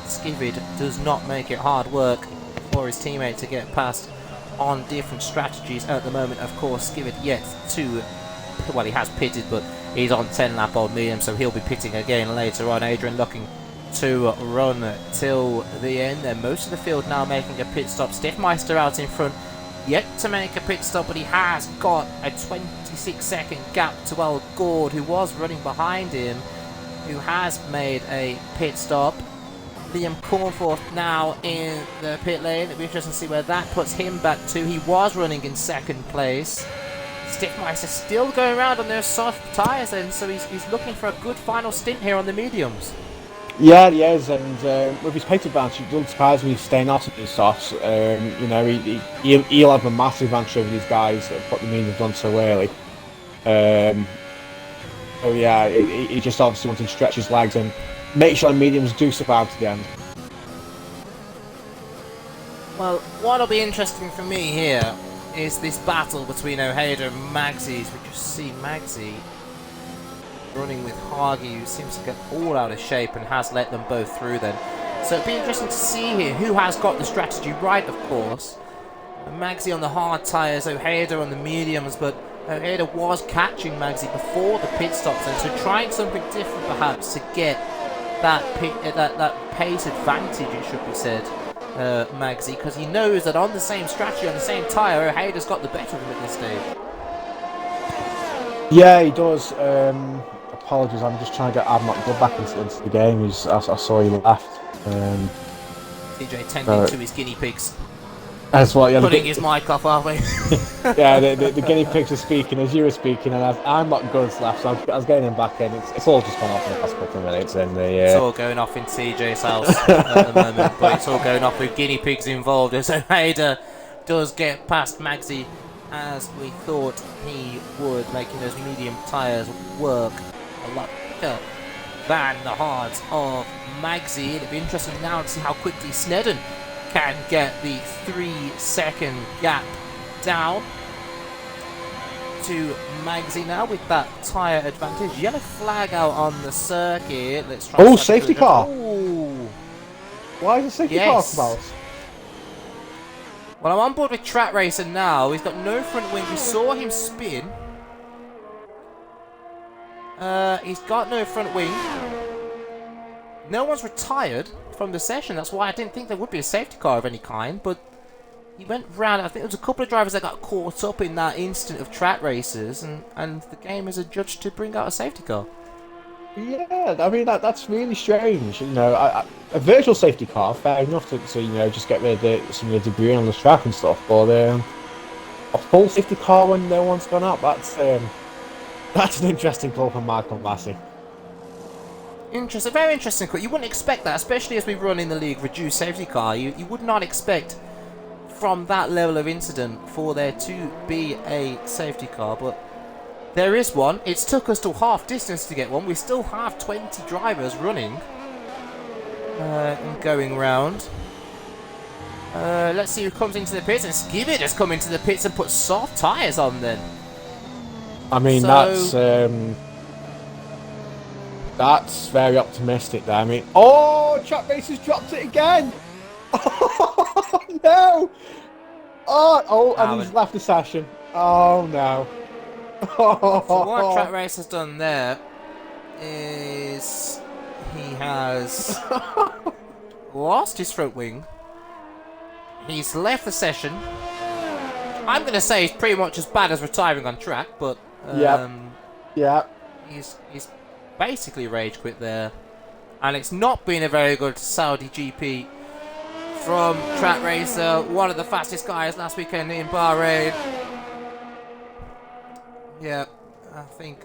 [SPEAKER 1] Skivid does not make it hard work for his teammate to get past on different strategies at the moment. Of course, Skivid yet to, well, he has pitted, but he's on 10-lap-old medium, so he'll be pitting again later on. Adrian looking to run till the end. Then most of the field now making a pit stop. Stiffmeister out in front, yet to make a pit stop, but he has got a 26-second gap to El Gord, who was running behind him, who has made a pit stop. Liam Cornforth now in the pit lane. It'll be interesting to see where that puts him back to. He was running in 2nd place. Stiffmeister still going around on those soft tyres then, so he's looking for a good final stint here on the mediums.
[SPEAKER 2] Yeah, he is, and with his pace advantage, it doesn't surprise me he's staying out of these softs. He'll have a massive advantage over these guys that have put the mediums on so early. Um, so yeah, he just obviously wants to stretch his legs and make sure the mediums do survive to the end.
[SPEAKER 1] Well, what'll be interesting for me here is this battle between Ojeda and Magsy. We just see Magsy running with Hagi, who seems to get all out of shape and has let them both through then. So it'll be interesting to see here who has got the strategy right, of course. Magsy on the hard tyres, Ojeda on the mediums, but Ojeda was catching Magsy before the pit stops, and so trying something different perhaps to get that pace advantage, it should be said, Magsy, because he knows that on the same strategy, on the same tyre, Ojeda's got the better of him at this stage.
[SPEAKER 2] Yeah, he does. Apologies, I'm just trying to get Admot Good back into the game. I saw he left.
[SPEAKER 1] TJ tending to his guinea pigs.
[SPEAKER 2] That's what. Yeah,
[SPEAKER 1] putting his mic off, aren't we?
[SPEAKER 2] Yeah, the guinea pigs are speaking as you were speaking, and I'm not good left, so I was getting him back in. It's all just gone off in the past couple of minutes, and
[SPEAKER 1] it's all going off in TJ's house at the moment, but it's all going off with guinea pigs involved. As Ojeda does get past Magsy as we thought he would, making those medium tyres work a lot quicker than the hards of Magsy. It'll be interesting now to see how quickly Snedden can get the 3-second gap down to Magsy now with that tyre advantage. Yellow flag out on the circuit. Let's try.
[SPEAKER 2] Oh, safety car!
[SPEAKER 1] Ooh.
[SPEAKER 2] Why is the safety car about?
[SPEAKER 1] Well, I'm on board with Track Racer now. He's got no front wing. We saw him spin. He's got no front wing. No one's retired from the session. That's why I didn't think there would be a safety car of any kind. But he went round. I think there was a couple of drivers that got caught up in that instant of Track Racers, and the game is adjudged to bring out a safety car.
[SPEAKER 2] Yeah, I mean that's really strange. A virtual safety car, fair enough to just get rid of some of the debris on the track and stuff. But a full safety car when no one's gone out, that's an interesting call from Michael Massey.
[SPEAKER 1] Interesting, very interesting. You wouldn't expect that, especially as we run in the league reduced safety car. You would not expect from that level of incident for there to be a safety car, but there is one. It's took us to half distance to get one. We still have 20 drivers running and going round. Let's see who comes into the pits. And Skibbit has come into the pits and put soft tyres on then.
[SPEAKER 2] I mean, that's very optimistic there. I mean, Track Racers dropped it again! Oh, no! And he's left the session. Oh, no.
[SPEAKER 1] So what Track Race has done there is he has lost his front wing. He's left the session. I'm going to say it's pretty much as bad as retiring on track, but he's basically rage quit there, and it's not been a very good Saudi GP from Track Racer, one of the fastest guys last weekend in Bahrain. Yeah, I think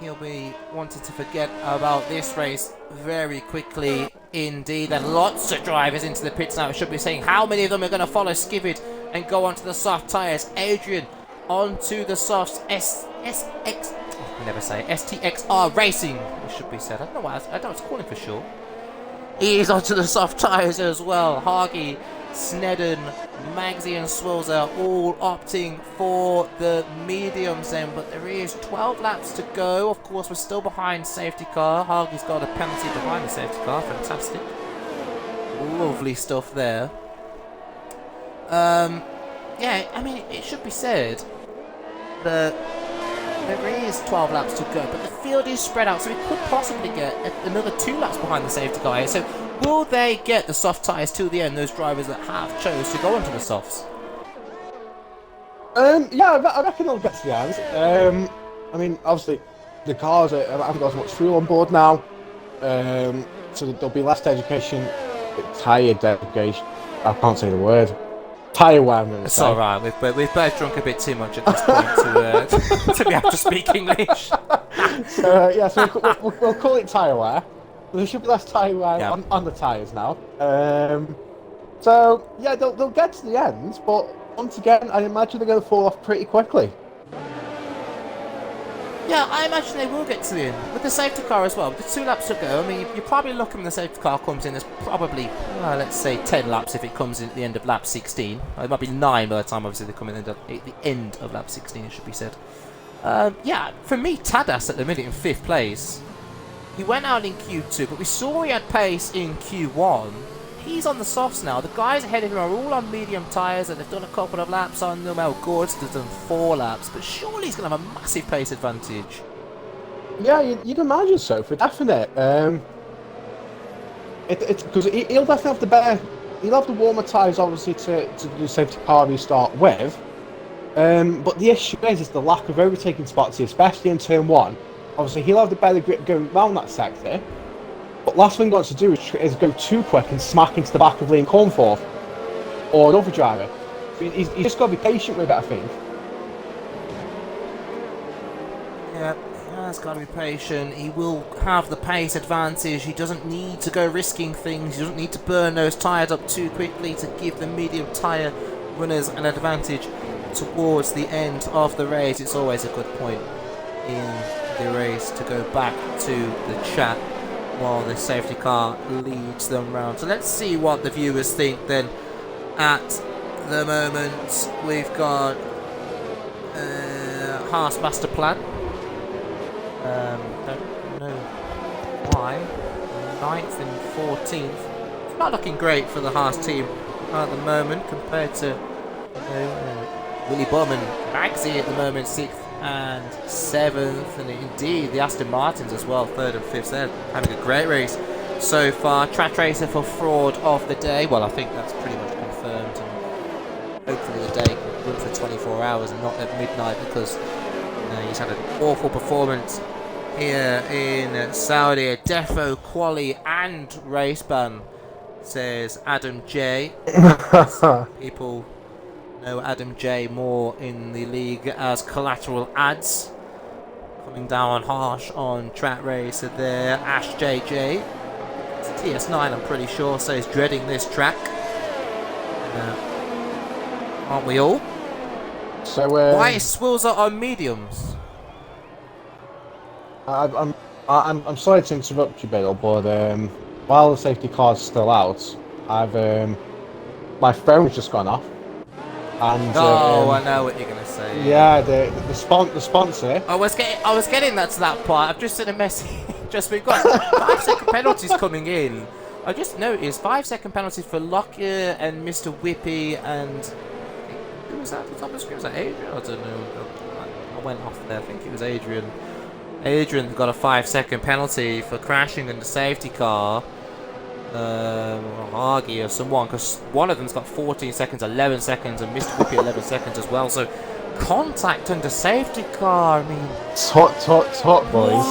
[SPEAKER 1] he'll be wanting to forget about this race very quickly indeed. And lots of drivers into the pits now. I should be saying how many of them are going to follow Skibbit and go onto the soft tyres. Adrian onto the softs. STXR Racing, it should be said. I don't know why I don't call him for sure. He is onto the soft tyres as well. Hagi, Snedden, Magsy and Swills are all opting for the mediums then, but there is 12 laps to go. Of course, we're still behind safety car. Hagi's got a penalty behind the safety car. Fantastic. Lovely stuff there. Yeah, I mean, it should be said that there is 12 laps to go, but the field is spread out, so we could possibly get another 2 laps behind the safety car here. So will they get the soft tyres till the end, those drivers that have chose to go onto the softs?
[SPEAKER 2] Yeah, I reckon they'll get to the end. I mean, obviously, the cars haven't got as much fuel on board now, so there'll be less education, tyre dedication. I can't say the word. Tyre wear.
[SPEAKER 1] It's alright, we've both drunk a bit too much at this point to be able to speak English.
[SPEAKER 2] So yeah, so we'll call it tyre wear. There should be less tyre wear
[SPEAKER 1] Yeah.
[SPEAKER 2] on the tyres now. So yeah, they'll get to the end, but once again, I imagine they're going to fall off pretty quickly.
[SPEAKER 1] Yeah, I imagine they will get to the end. With the safety car as well, with the 2 laps to go, I mean, you're probably looking when the safety car comes in, there's probably, let's say 10 laps if it comes in at the end of lap 16. It might be 9 by the time, obviously, they come in at the end of lap 16, it should be said. Yeah, for me, Tadas at the minute in 5th place. He went out in Q2, but we saw he had pace in Q1. He's on the softs now. The guys ahead of him are all on medium tyres, and they've done a couple of laps on them. El Gord's done 4 laps, but surely he's going to have a massive pace advantage.
[SPEAKER 2] Yeah, you'd imagine so, for definite. It's because he'll definitely have the better. He'll have the warmer tyres, obviously, to do safety car restart with. But the issue is the lack of overtaking spots here, especially in turn 1. Obviously, he'll have the better grip going around that sector. But last thing he wants to do is go too quick and smack into the back of Liam Cornforth or another driver. So he's just got to be patient with it, I think.
[SPEAKER 1] Yeah, he has got to be patient. He will have the pace advantage. He doesn't need to go risking things. He doesn't need to burn those tyres up too quickly to give the medium tyre runners an advantage towards the end of the race. It's always a good point in the race to go back to the chat while the safety car leads them round. So let's see what the viewers think then. At the moment, we've got Haas Master Plan. Don't know why. 9th and 14th. It's not looking great for the Haas team at the moment compared to Willy Bum and Magsy at the moment, 6th and 7th, and indeed the Aston Martins as well, 3rd and 5th. They're having a great race so far. Track racer for fraud of the day. Well, I think that's pretty much confirmed, and hopefully the day can run for 24 hours and not at midnight, because he's had an awful performance here in Saudi. A defo quali and race ban, says Adam J. People know Adam J more in the league as Collateral Ads. Coming down harsh on track racer there. Ash JJ. It's a TS9, I'm pretty sure, so he's dreading this track. Aren't we all?
[SPEAKER 2] So
[SPEAKER 1] why is Swilzer on mediums?
[SPEAKER 2] I'm sorry to interrupt you, Bill, but while the safety car's still out, my phone's just gone off. And,
[SPEAKER 1] I know what you're gonna say.
[SPEAKER 2] Yeah, the sponsor.
[SPEAKER 1] I was getting that to that part. I've just sent a message. We've got 5-second penalties coming in. I just noticed 5-second penalties for Lockyer and Mr. Whippy, and who was that at the top of the screen? Was that Adrian? I don't know. I went off there. I think it was Adrian. Adrian got a 5-second penalty for crashing in the safety car. Argy or someone, because one of them's got 14 seconds, 11 seconds, and Mr. Whippy 11 seconds as well. So contact under safety car. I mean,
[SPEAKER 2] Talk, boys.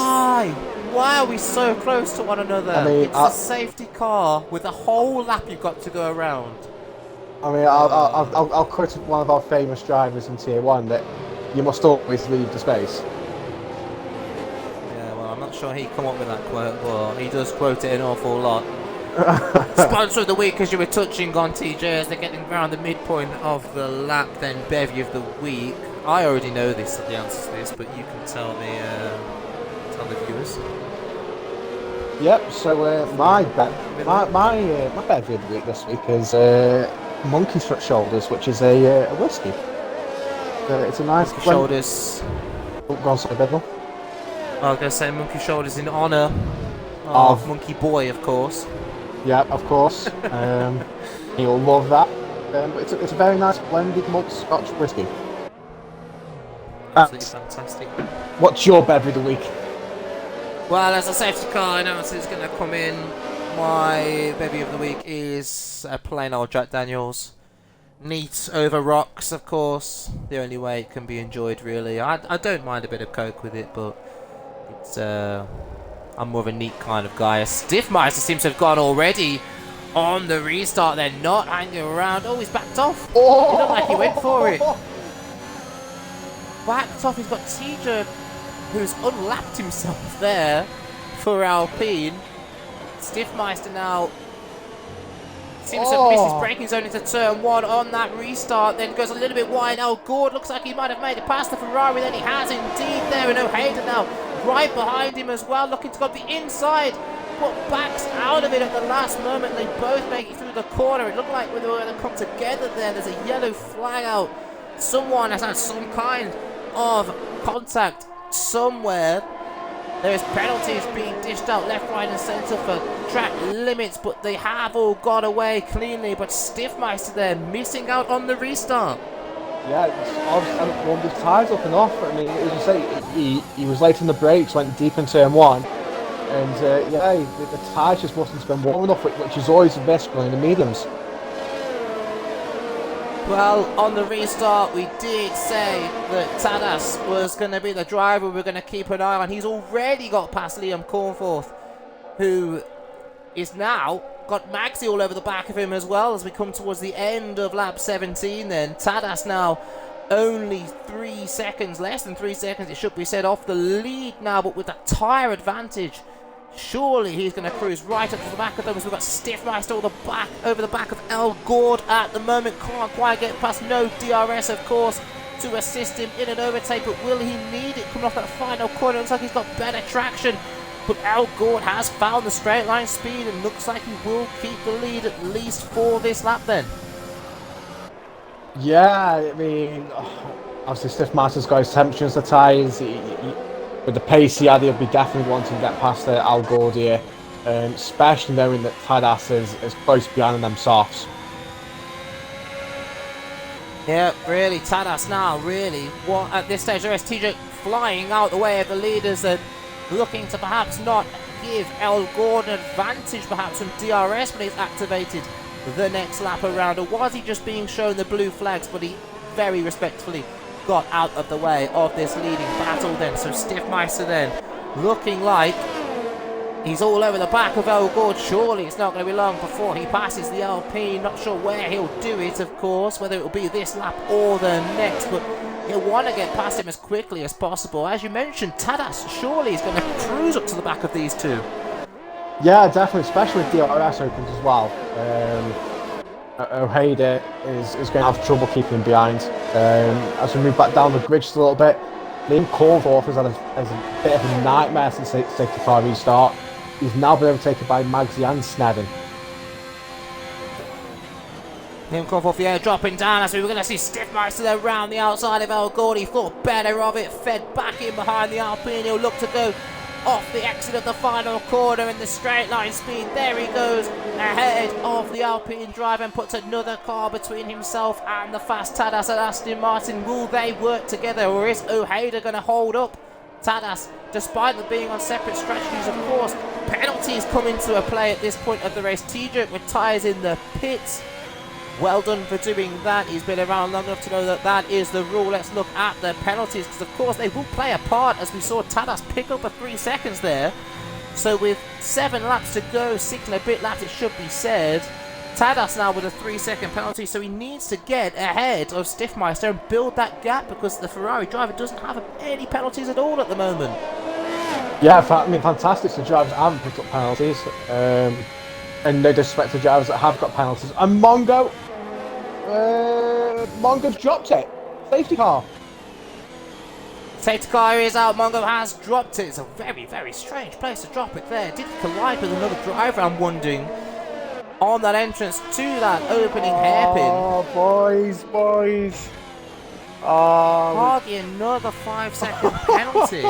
[SPEAKER 1] Why are we so close to one another?
[SPEAKER 2] I mean,
[SPEAKER 1] it's a safety car with a whole lap you've got to go around.
[SPEAKER 2] I mean, I'll quote one of our famous drivers in Tier 1 that you must always leave the space.
[SPEAKER 1] Yeah, well, I'm not sure he come up with that quote, but he does quote it an awful lot. Sponsor of the week, as you were touching on, TJ, as they're getting around the midpoint of the lap, then bevy of the week. I already know the answer to this, but you can tell the viewers.
[SPEAKER 2] Yep. So my bevy of the week this week is Monkey's Foot Shoulders, which is a whiskey. It's a nice
[SPEAKER 1] Monkey Shoulders.
[SPEAKER 2] Oh, go on, sorry, Bedwell.
[SPEAKER 1] I was going to say Monkey Shoulders in honour of Monkey Boy, of course.
[SPEAKER 2] Yeah, of course. You'll love that. But it's a very nice blended malt Scotch whiskey.
[SPEAKER 1] Absolutely fantastic.
[SPEAKER 2] What's your bevy of the week?
[SPEAKER 1] Well, as a safety car announcer is going to come in, my bevy of the week is a plain old Jack Daniels. Neat over rocks, of course. The only way it can be enjoyed, really. I don't mind a bit of Coke with it, but it's I'm more of a neat kind of guy. Stiffmeister seems to have gone already on the restart. They're not hanging around. Oh, he's backed off.
[SPEAKER 2] Oh!
[SPEAKER 1] He looked like he went for it. Backed off. He's got Teja who's unlapped himself there for Alpine. Stiffmeister now seems to miss his braking zone into turn 1 on that restart, then goes a little bit wide. El Gord looks like he might have made it past the Ferrari, then he has indeed there, and Ojeda now right behind him as well, looking to go the inside, but backs out of it at the last moment. They both make it through the corner. It looked like they were going to come together there. There's a yellow flag out. Someone has had some kind of contact somewhere. There's penalties being dished out left, right and centre for track limits, but they have all got away cleanly. But Stiffmeister there missing out on the restart.
[SPEAKER 2] Yeah, it's obviously warmed his tyres up and off. I mean, as you say, he was late on the brakes, went deep in turn 1, and yeah, the tyres just wasn't been warm enough, which is always the best going in the mediums.
[SPEAKER 1] Well, on the restart, we did say that Tadas was going to be the driver we're going to keep an eye on. He's already got past Liam Cornforth, who is now got Maxi all over the back of him as well as we come towards the end of lap 17 then. Tadas now only 3 seconds, less than 3 seconds, it should be said, off the lead now, but with that tyre advantage. Surely he's going to cruise right up to the back of them as we've got Stiffmeister over the back of El Gord at the moment. Can't quite get past. No DRS, of course, to assist him in an overtake, but will he need it coming off that final corner? Looks like he's got better traction, but El Gord has found the straight line speed and looks like he will keep the lead at least for this lap then.
[SPEAKER 2] Yeah, I mean, obviously Stiffmeister's got his temperature as the tyres. With the pace he had, he'll be definitely wanting to get past Al Gord here, especially knowing that Tadas is close behind them softs.
[SPEAKER 1] Yeah, really, Tadas now, really, what at this stage, Ers TJ flying out the way of the leaders and looking to perhaps not give El Gord an advantage, perhaps from DRS when he's activated the next lap around, or was he just being shown the blue flags, but he very respectfully got out of the way of this leading battle then. So Stiffmeister then looking like he's all over the back of El Gord. Surely it's not going to be long before he passes the Alpine. Not sure where he'll do it, of course, whether it will be this lap or the next, but he'll want to get past him as quickly as possible. As you mentioned, Tadas surely is going to cruise up to the back of these two.
[SPEAKER 2] Yeah, definitely, especially with DRS opens as well. Ojeda is going to have trouble keeping him behind. As we move back down the grid just a little bit, Liam Cornforth has had a bit of a nightmare since the safety car restart. He's now been overtaken by Magsy and Snedden.
[SPEAKER 1] Liam Cornforth, yeah, dropping down as we were going to see Stiffmeister around the outside of El Gord. He thought better of it, fed back in behind the Alpine. He'll look to go off the exit of the final corner in the straight line speed. There he goes ahead of the Alpine driver and puts another car between himself and the fast Tadas at Aston Martin. Will they work together, or is Ojeda going to hold up Tadas despite them being on separate strategies? Of course, penalties come into a play at this point of the race. TJ with tyres in the pits. Well done for doing that. He's been around long enough to know that that is the rule. Let's look at the penalties, because of course they will play a part, as we saw Tadas pick up a 3 seconds there. So with 7 laps to go, 6 and a bit laps it should be said, Tadas now with a 3-second penalty, so he needs to get ahead of Stiffmeister and build that gap, because the Ferrari driver doesn't have any penalties at all at the moment.
[SPEAKER 2] Yeah, I mean, fantastic to drivers that haven't picked up penalties, and no disrespect to drivers that have got penalties. And Mongo's dropped it. Safety car.
[SPEAKER 1] Safety car is out. Mongo has dropped it. It's a very, very strange place to drop it there. Did he collide with another driver, I'm wondering, on that entrance to that opening hairpin?
[SPEAKER 2] Oh, boys.
[SPEAKER 1] Hardly another 5-second penalty.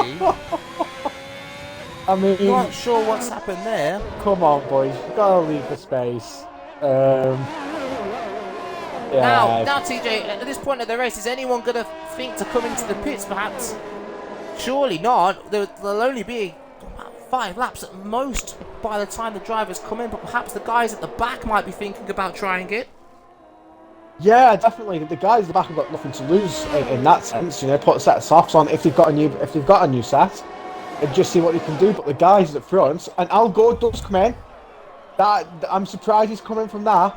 [SPEAKER 2] I mean,
[SPEAKER 1] not sure what's happened there.
[SPEAKER 2] Come on, boys. You've got to leave the space. Yeah.
[SPEAKER 1] Now, TJ, at this point of the race, is anyone going to think to come into the pits, perhaps? Surely not. There'll only be about 5 laps at most by the time the drivers come in, but perhaps the guys at the back might be thinking about trying it.
[SPEAKER 2] Yeah, definitely. The guys at the back have got nothing to lose in that sense. You know, put a set of softs on if they've got a new set, and just see what they can do. But the guys at the front, and Al Gord does come in. I'm surprised he's coming from that.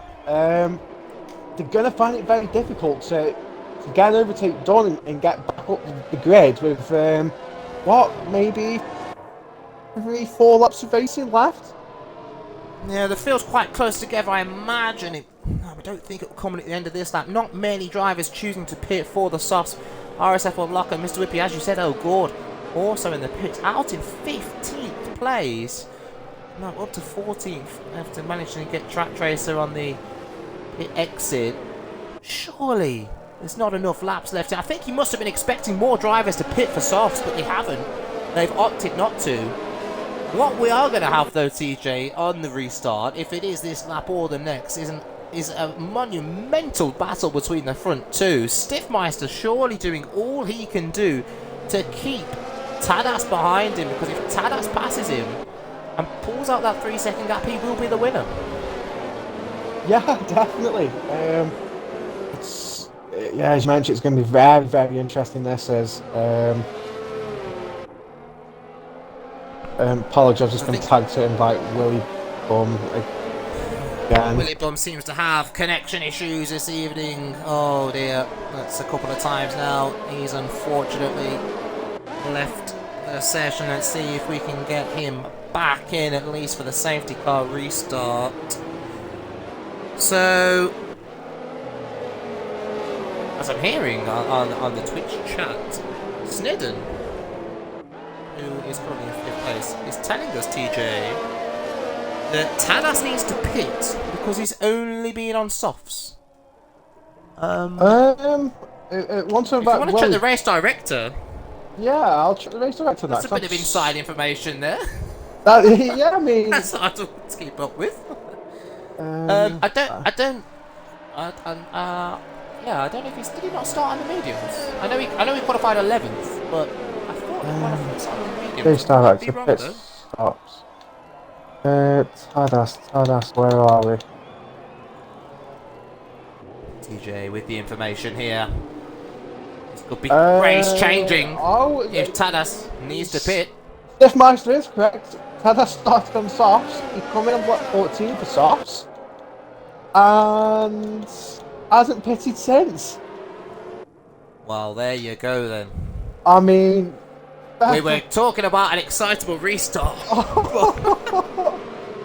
[SPEAKER 2] They're going to find it very difficult to get an overtake done and get back up the grid with what, maybe 3-4 laps of racing left.
[SPEAKER 1] Yeah, the field's quite close together. I imagine it. I don't think it will come at the end of this lap. Not many drivers choosing to pit for the softs. RSF will lock, and Mr. Whippy, as you said, oh god, also in the pits, out in 15th place. No, up to 14th after managing to get Track Tracer on the pit exit. Surely there's not enough laps left. I think he must have been expecting more drivers to pit for softs, but they haven't. They've opted not to. What we are going to have, though, TJ, on the restart, if it is this lap or the next, is a monumental battle between the front two. Stiffmeister surely doing all he can do to keep Tadas behind him, because if Tadas passes him and pulls out that 3-second gap, he will be the winner.
[SPEAKER 2] Yeah, definitely. Yeah, as you mentioned, it's going to be very, very interesting. This is. Apologies, I've just been tagged to invite Willie Bum again.
[SPEAKER 1] Willie Bum seems to have connection issues this evening. Oh dear, that's a couple of times now. He's unfortunately left the session. Let's see if we can get him back in, at least for the safety car restart. So, as I'm hearing on the Twitch chat, Snedden, who is currently in 5th place, is telling us, TJ, that Tadas needs to pit because he's only been on softs.
[SPEAKER 2] Once
[SPEAKER 1] if you want to check the race director,
[SPEAKER 2] yeah, I'll check the race director.
[SPEAKER 1] That's a bit of inside information there.
[SPEAKER 2] Yeah, I mean,
[SPEAKER 1] that's hard to keep up with. Yeah, I don't know if did he not start on the mediums? I know he qualified 11th, but I thought he qualified on the mediums.
[SPEAKER 2] Race director, pit stops. Tadas, where are we?
[SPEAKER 1] TJ with the information here. This could be race changing if Tadas needs to pit.
[SPEAKER 2] Stiffmeister is correct. Tadas started on softs. He come in on block 14 for softs. And hasn't pitted since.
[SPEAKER 1] Well, there you go then.
[SPEAKER 2] I mean,
[SPEAKER 1] we were talking about an excitable restart.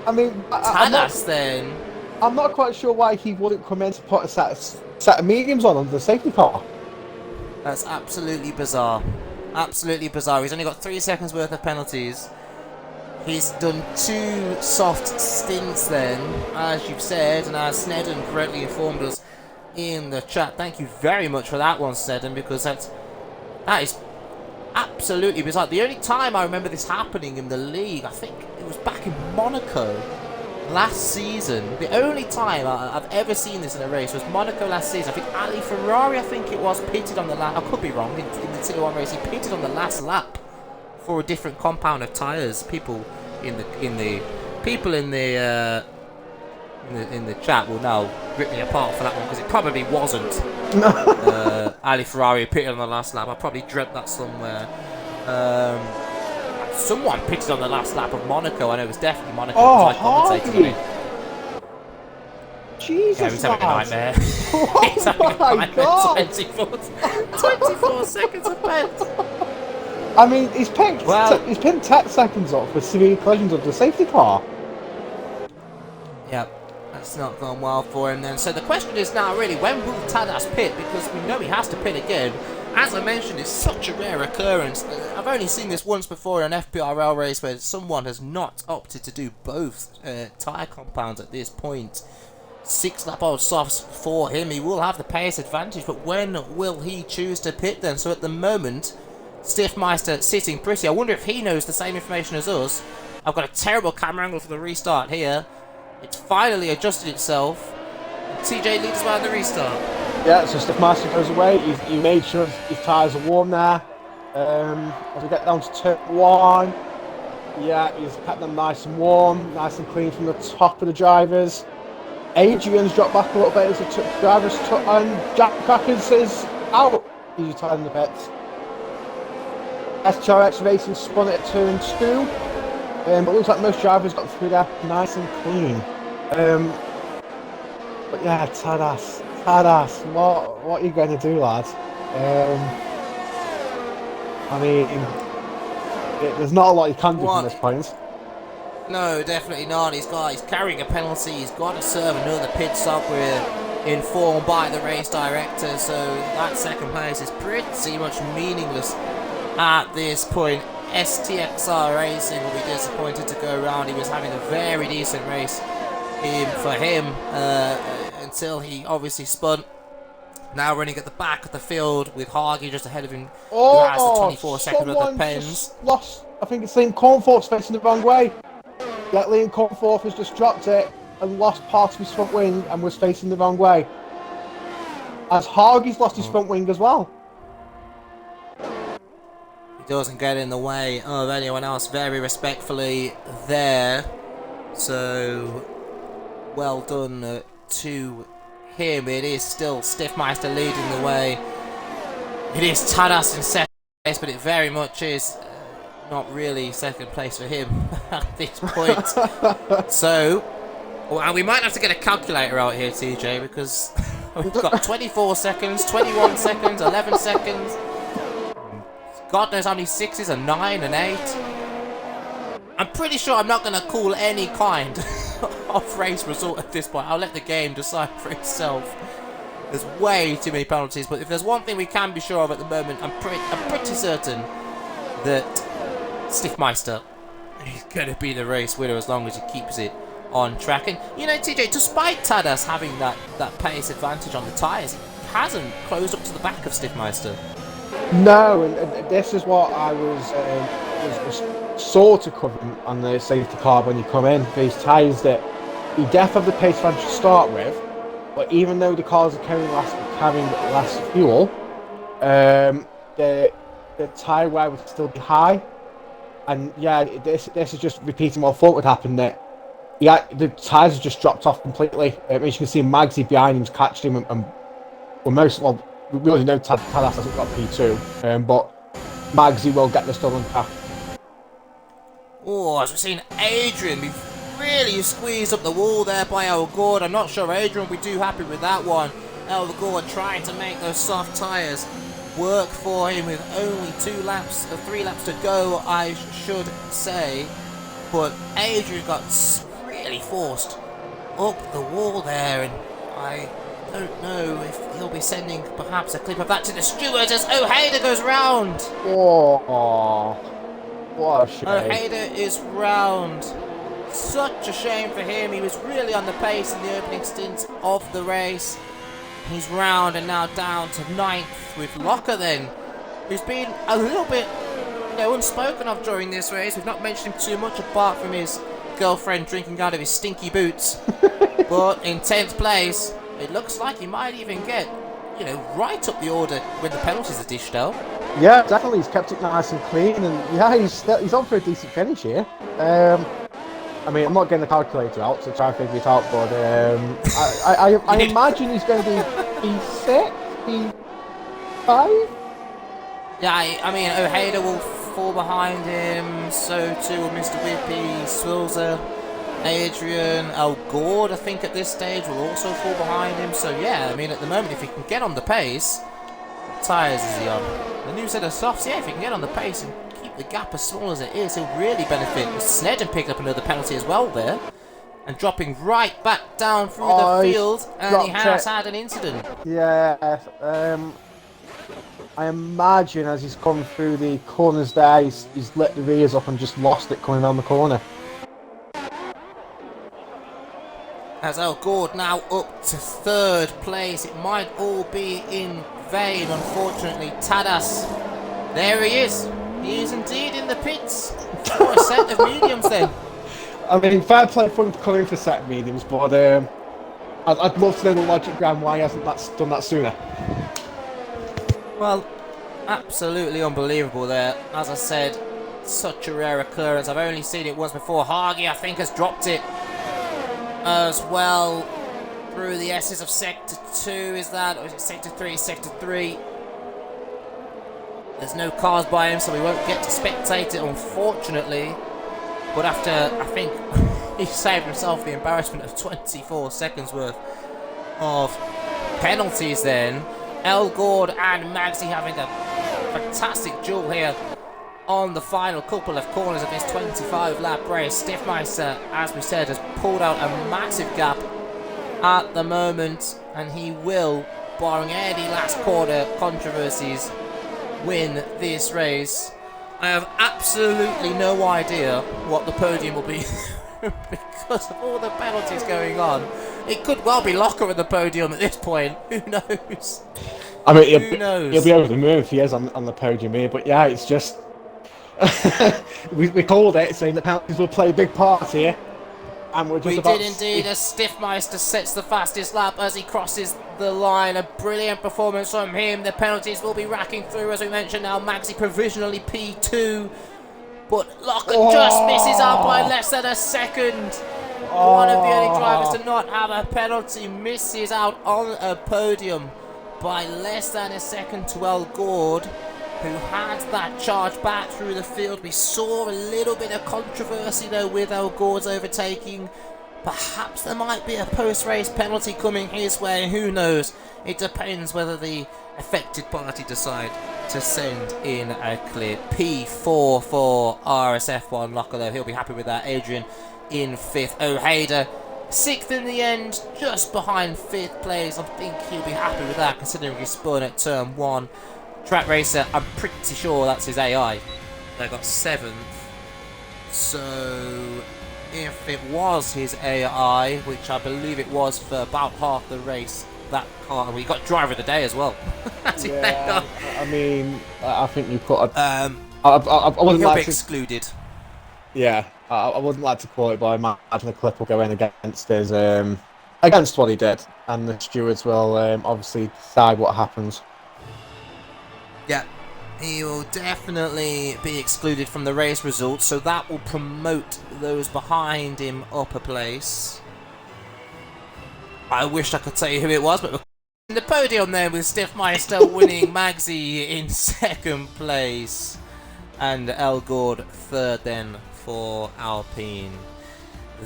[SPEAKER 2] I mean,
[SPEAKER 1] Tadas then.
[SPEAKER 2] I'm not quite sure why he wouldn't come in to put a set of mediums on under the safety car.
[SPEAKER 1] That's absolutely bizarre. Absolutely bizarre. He's only got 3 seconds worth of penalties. He's done 2 soft stints then, as you've said, and as Snedden correctly informed us in the chat. Thank you very much for that one, Snedden, because that is absolutely bizarre. The only time I remember this happening in the league, I think it was back in Monaco last season. The only time I've ever seen this in a race was Monaco last season. I think Ali Ferrari, pitted on the last. I could be wrong. In the Tier 1 race, he pitted on the last lap for a different compound of tyres. People in the chat will now rip me apart for that one, because it probably wasn't Ali Ferrari pitted on the last lap. I probably dreamt that somewhere. Someone pitted on the last lap of Monaco. I know it was definitely Monaco.
[SPEAKER 2] Oh,
[SPEAKER 1] Hardy!
[SPEAKER 2] Jesus,
[SPEAKER 1] yeah, he's having a nightmare.
[SPEAKER 2] Oh
[SPEAKER 1] he's having a nightmare. 24 seconds of pens.
[SPEAKER 2] I mean, he's pinned 10 seconds off with severe collisions of the safety car.
[SPEAKER 1] Yep, that's not gone well for him then. So the question is now really, when will Tadas pit? Because we know he has to pit again. As I mentioned, it's such a rare occurrence. I've only seen this once before in an FPRL race where someone has not opted to do both tyre compounds at this point. 6 lap old softs for him. He will have the pace advantage, but when will he choose to pit then? So at the moment, Stiffmeister sitting pretty. I wonder if he knows the same information as us. I've got a terrible camera angle for the restart here. It's finally adjusted itself. TJ leads by the restart.
[SPEAKER 2] Yeah, so Stiffmeister goes away. He made sure his tyres are warm there. As we get down to turn 1, yeah, he's kept them nice and warm, nice and clean from the top of the drivers. Adrian's dropped back a little bit as the drivers took on. Jack Crackers is out. He's retired in the pits. STRX Racing spun it at turn 2. But looks like most drivers got through there nice and clean. But yeah, Tadas, what are you going to do, lad? I mean, There's not a lot you can do from
[SPEAKER 1] What?
[SPEAKER 2] this point.
[SPEAKER 1] No, definitely not. He's carrying a penalty. He's got to serve another pit stop. We're informed by the race director, so that second place is pretty much meaningless at this point. STXR Racing will be disappointed to go around. He was having a very decent race for him until he obviously spun. Now running at the back of the field with Hargy just ahead of him, who has the 24 seconds worth of pens.
[SPEAKER 2] Lost. I think it's Liam Cornforth's facing the wrong way. Like Liam Cornforth has just dropped it and lost part of his front wing and was facing the wrong way. As Hargy's lost his front wing as well.
[SPEAKER 1] He doesn't get in the way of anyone else, very respectfully there. So, well done to him. It is still Stiffmeister leading the way. It is Tadas in second place, but it very much is not really second place for him at this point. So, well, we might have to get a calculator out here, TJ, because we've got 24 seconds, 21 seconds, 11 seconds. God knows how many 6s, a 9, an 8. I'm pretty sure I'm not going to call any kind of race result at this point. I'll let the game decide for itself. There's way too many penalties, but if there's one thing we can be sure of at the moment, I'm pretty certain that Stiffmeister is going to be the race winner as long as he keeps it on track. And, you know, TJ, despite Tadas having that pace advantage on the tyres, he hasn't closed up to the back of Stiffmeister.
[SPEAKER 2] No, and this is what I was sort of covering on the safety car when you come in for his tyres, that he definitely have the pace advantage to start with, but even though the cars are carrying less fuel, the tyre wear would still be high. And yeah, this is just repeating what I thought would happen, that the tyres have just dropped off completely. As you can see, Magsy behind him's catched him, and we already know Tadas hasn't got P2, but Magsy will get the stolen car.
[SPEAKER 1] Oh, as we've seen Adrian be really squeezed up the wall there by Elgord. I'm not sure Adrian will be too happy with that one. Elgord trying to make those soft tyres work for him with only 3 laps to go, I should say. But Adrian got really forced up the wall there, and I don't know if he'll be sending perhaps a clip of that to the stewards as Ojeda goes round.
[SPEAKER 2] Oh, what a shame.
[SPEAKER 1] Ojeda is round. Such a shame for him. He was really on the pace in the opening stint of the race. He's round and now down to 9th with Locker then, who's been a little bit unspoken of during this race. We've not mentioned him too much apart from his girlfriend drinking out of his stinky boots. But in 10th place, it looks like he might even get, right up the order when the penalties are dished out.
[SPEAKER 2] Yeah, definitely. He's kept it nice and clean, and yeah, he's on for a decent finish here. I mean, I'm not getting the calculator out to try and figure it out, but I imagine he's going to be P6, P5?
[SPEAKER 1] Yeah, I mean, Ojeda will fall behind him, so too will Mr. Whippy, Swilzer, Adrian, Elgord, I think at this stage will also fall behind him. So yeah, I mean, at the moment, if he can get on the pace, what tyres is he on? The new set of softs, yeah, if he can get on the pace and keep the gap as small as it is, he'll really benefit. Snedden picked up another penalty as well there, and dropping right back down through the field, and he has had an incident.
[SPEAKER 2] Yeah, I imagine as he's come through the corners there, he's lit the rears up and just lost it coming around the corner.
[SPEAKER 1] As Elgord now up to 3rd place, it might all be in vain, unfortunately. Tadas, there he is. He is indeed in the pits for a set of mediums then.
[SPEAKER 2] I mean, fair play for him coming for set of mediums, but I'd love to know the logic behind why he hasn't done that sooner.
[SPEAKER 1] Well, absolutely unbelievable there. As I said, such a rare occurrence. I've only seen it once before. Hargy, I think, has dropped it as well through the S's of Sector 2, is that? Or is it Sector 3? Sector 3. There's no cars by him, so we won't get to spectate it, unfortunately. But after, I think, he saved himself the embarrassment of 24 seconds worth of penalties then. Elgord and Magsy having a fantastic duel here on the final couple of corners of this 25-lap race. Stiffmeister, as we said, has pulled out a massive gap at the moment, and he will, barring any last quarter controversies, win this race. I have absolutely no idea what the podium will be because of all the penalties going on. It could well be Locker at the podium at this point. Who knows?
[SPEAKER 2] I mean,
[SPEAKER 1] Who knows?
[SPEAKER 2] He'll be over the moon if he is on the podium here. But yeah, it's just we called it, saying that penalties will play a big part here, and we're just
[SPEAKER 1] we
[SPEAKER 2] about
[SPEAKER 1] did indeed, as Stiffmeister sets the fastest lap as he crosses the line. A brilliant performance from him. The penalties will be racking through, as we mentioned now. Maxi provisionally P2, but Locker just misses out by less than a second. One of the only drivers to not have a penalty misses out on a podium by less than a second to El Gord, who had that charge back through the field. We saw a little bit of controversy though with El Gord's overtaking. Perhaps there might be a post-race penalty coming his way, who knows? It depends whether the affected party decide to send in a clear P4 for RSF1 Locker, though he'll be happy with that. Adrian in 5th, Ojeda 6th in the end, just behind 5th place. I think he'll be happy with that considering he spun at turn 1. Track Racer, I'm pretty sure that's his AI. They got 7th. So if it was his AI, which I believe it was for about half the race, that car, and we got driver of the day as well.
[SPEAKER 2] yeah, I mean, I think you put
[SPEAKER 1] I
[SPEAKER 2] wouldn't
[SPEAKER 1] he'll
[SPEAKER 2] like
[SPEAKER 1] be
[SPEAKER 2] to,
[SPEAKER 1] excluded.
[SPEAKER 2] yeah, I wouldn't like to call it, but I imagine the clip will go in against his against what he did, and the stewards will obviously decide what happens.
[SPEAKER 1] Yeah, he will definitely be excluded from the race results, so that will promote those behind him up a place. I wish I could tell you who it was, but we're in the podium there with Stiffmeister winning, Magzi in 2nd place, and El Gord 3rd then for Alpine.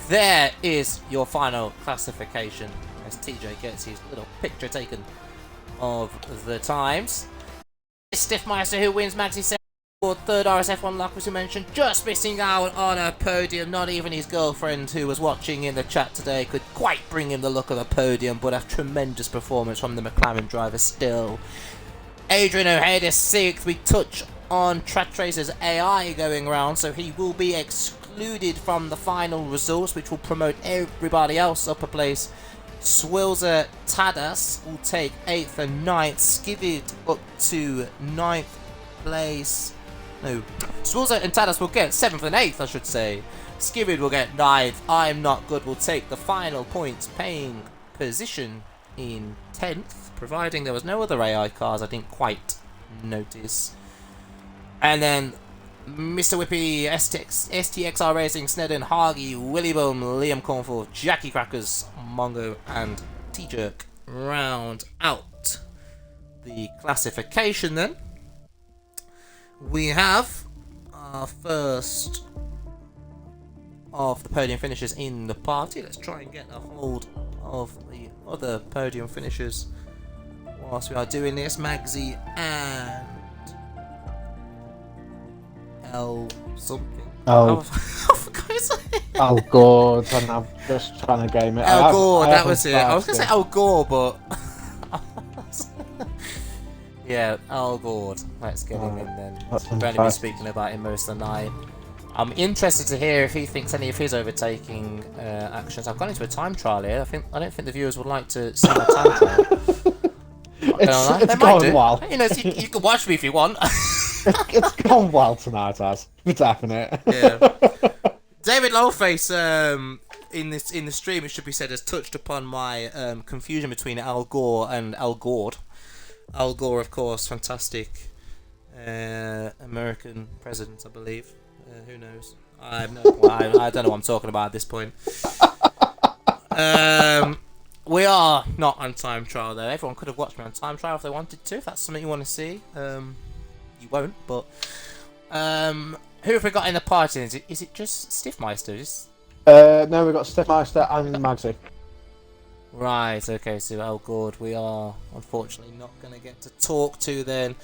[SPEAKER 1] There is your final classification as TJ gets his little picture taken of the times. Stiffmeister who wins, Maxi 2nd, 3rd RSF1 Lock, as we mentioned, just missing out on a podium. Not even his girlfriend, who was watching in the chat today, could quite bring him the look of a podium, but a tremendous performance from the McLaren driver still. Adrian Ojeda 6th. We touch on Track Tracer's AI going around, so he will be excluded from the final results, which will promote everybody else up a place. Swilzer Tadas will take 8th and 9th. Skivid up to 9th place. No, Swilzer and Tadas will get 7th and 8th, I should say. Skivid will get 9th. I'm Not Good will take the final points paying position in 10th, providing there was no other AI cars I didn't quite notice. And then Mr. Whippy, STXR Racing, Snedden, Hagi, Willy Boom, Liam Cornforth, Jackie Crackers, Mongo, and T-Jerk round out the classification. Then we have our first of the podium finishers in the party. Let's try and get a hold of the other podium finishers whilst we are doing this. Magzi and L something.
[SPEAKER 2] Oh.
[SPEAKER 1] I forgot his name.
[SPEAKER 2] El Gord, and I'm just trying to game it.
[SPEAKER 1] El Gore, that was it. I was going to say El Gore, but yeah, Al Gord. Let's get him in then. We've only been speaking about him most of the night. I'm interested to hear if he thinks any of his overtaking actions. I've gone into a time trial here. I don't think the viewers would like to see my time trial.
[SPEAKER 2] It's gone well.
[SPEAKER 1] You know, you can watch me if you want.
[SPEAKER 2] It's gone well tonight, as for definite.
[SPEAKER 1] Yeah. David Lowface, in the stream, it should be said, has touched upon my confusion between Al Gore and Al Gord. Al Gore, of course, fantastic American president, I believe. Who knows? I don't know what I'm talking about at this point. We are not on time trial though. Everyone could have watched me on time trial if they wanted to. If that's something you want to see, you won't. But who have we got in the party? Is it just Stiffmeister?
[SPEAKER 2] No, we've got Stiffmeister and Magzi.
[SPEAKER 1] Right. Okay. So El Gord, we are unfortunately not going to get to talk to then.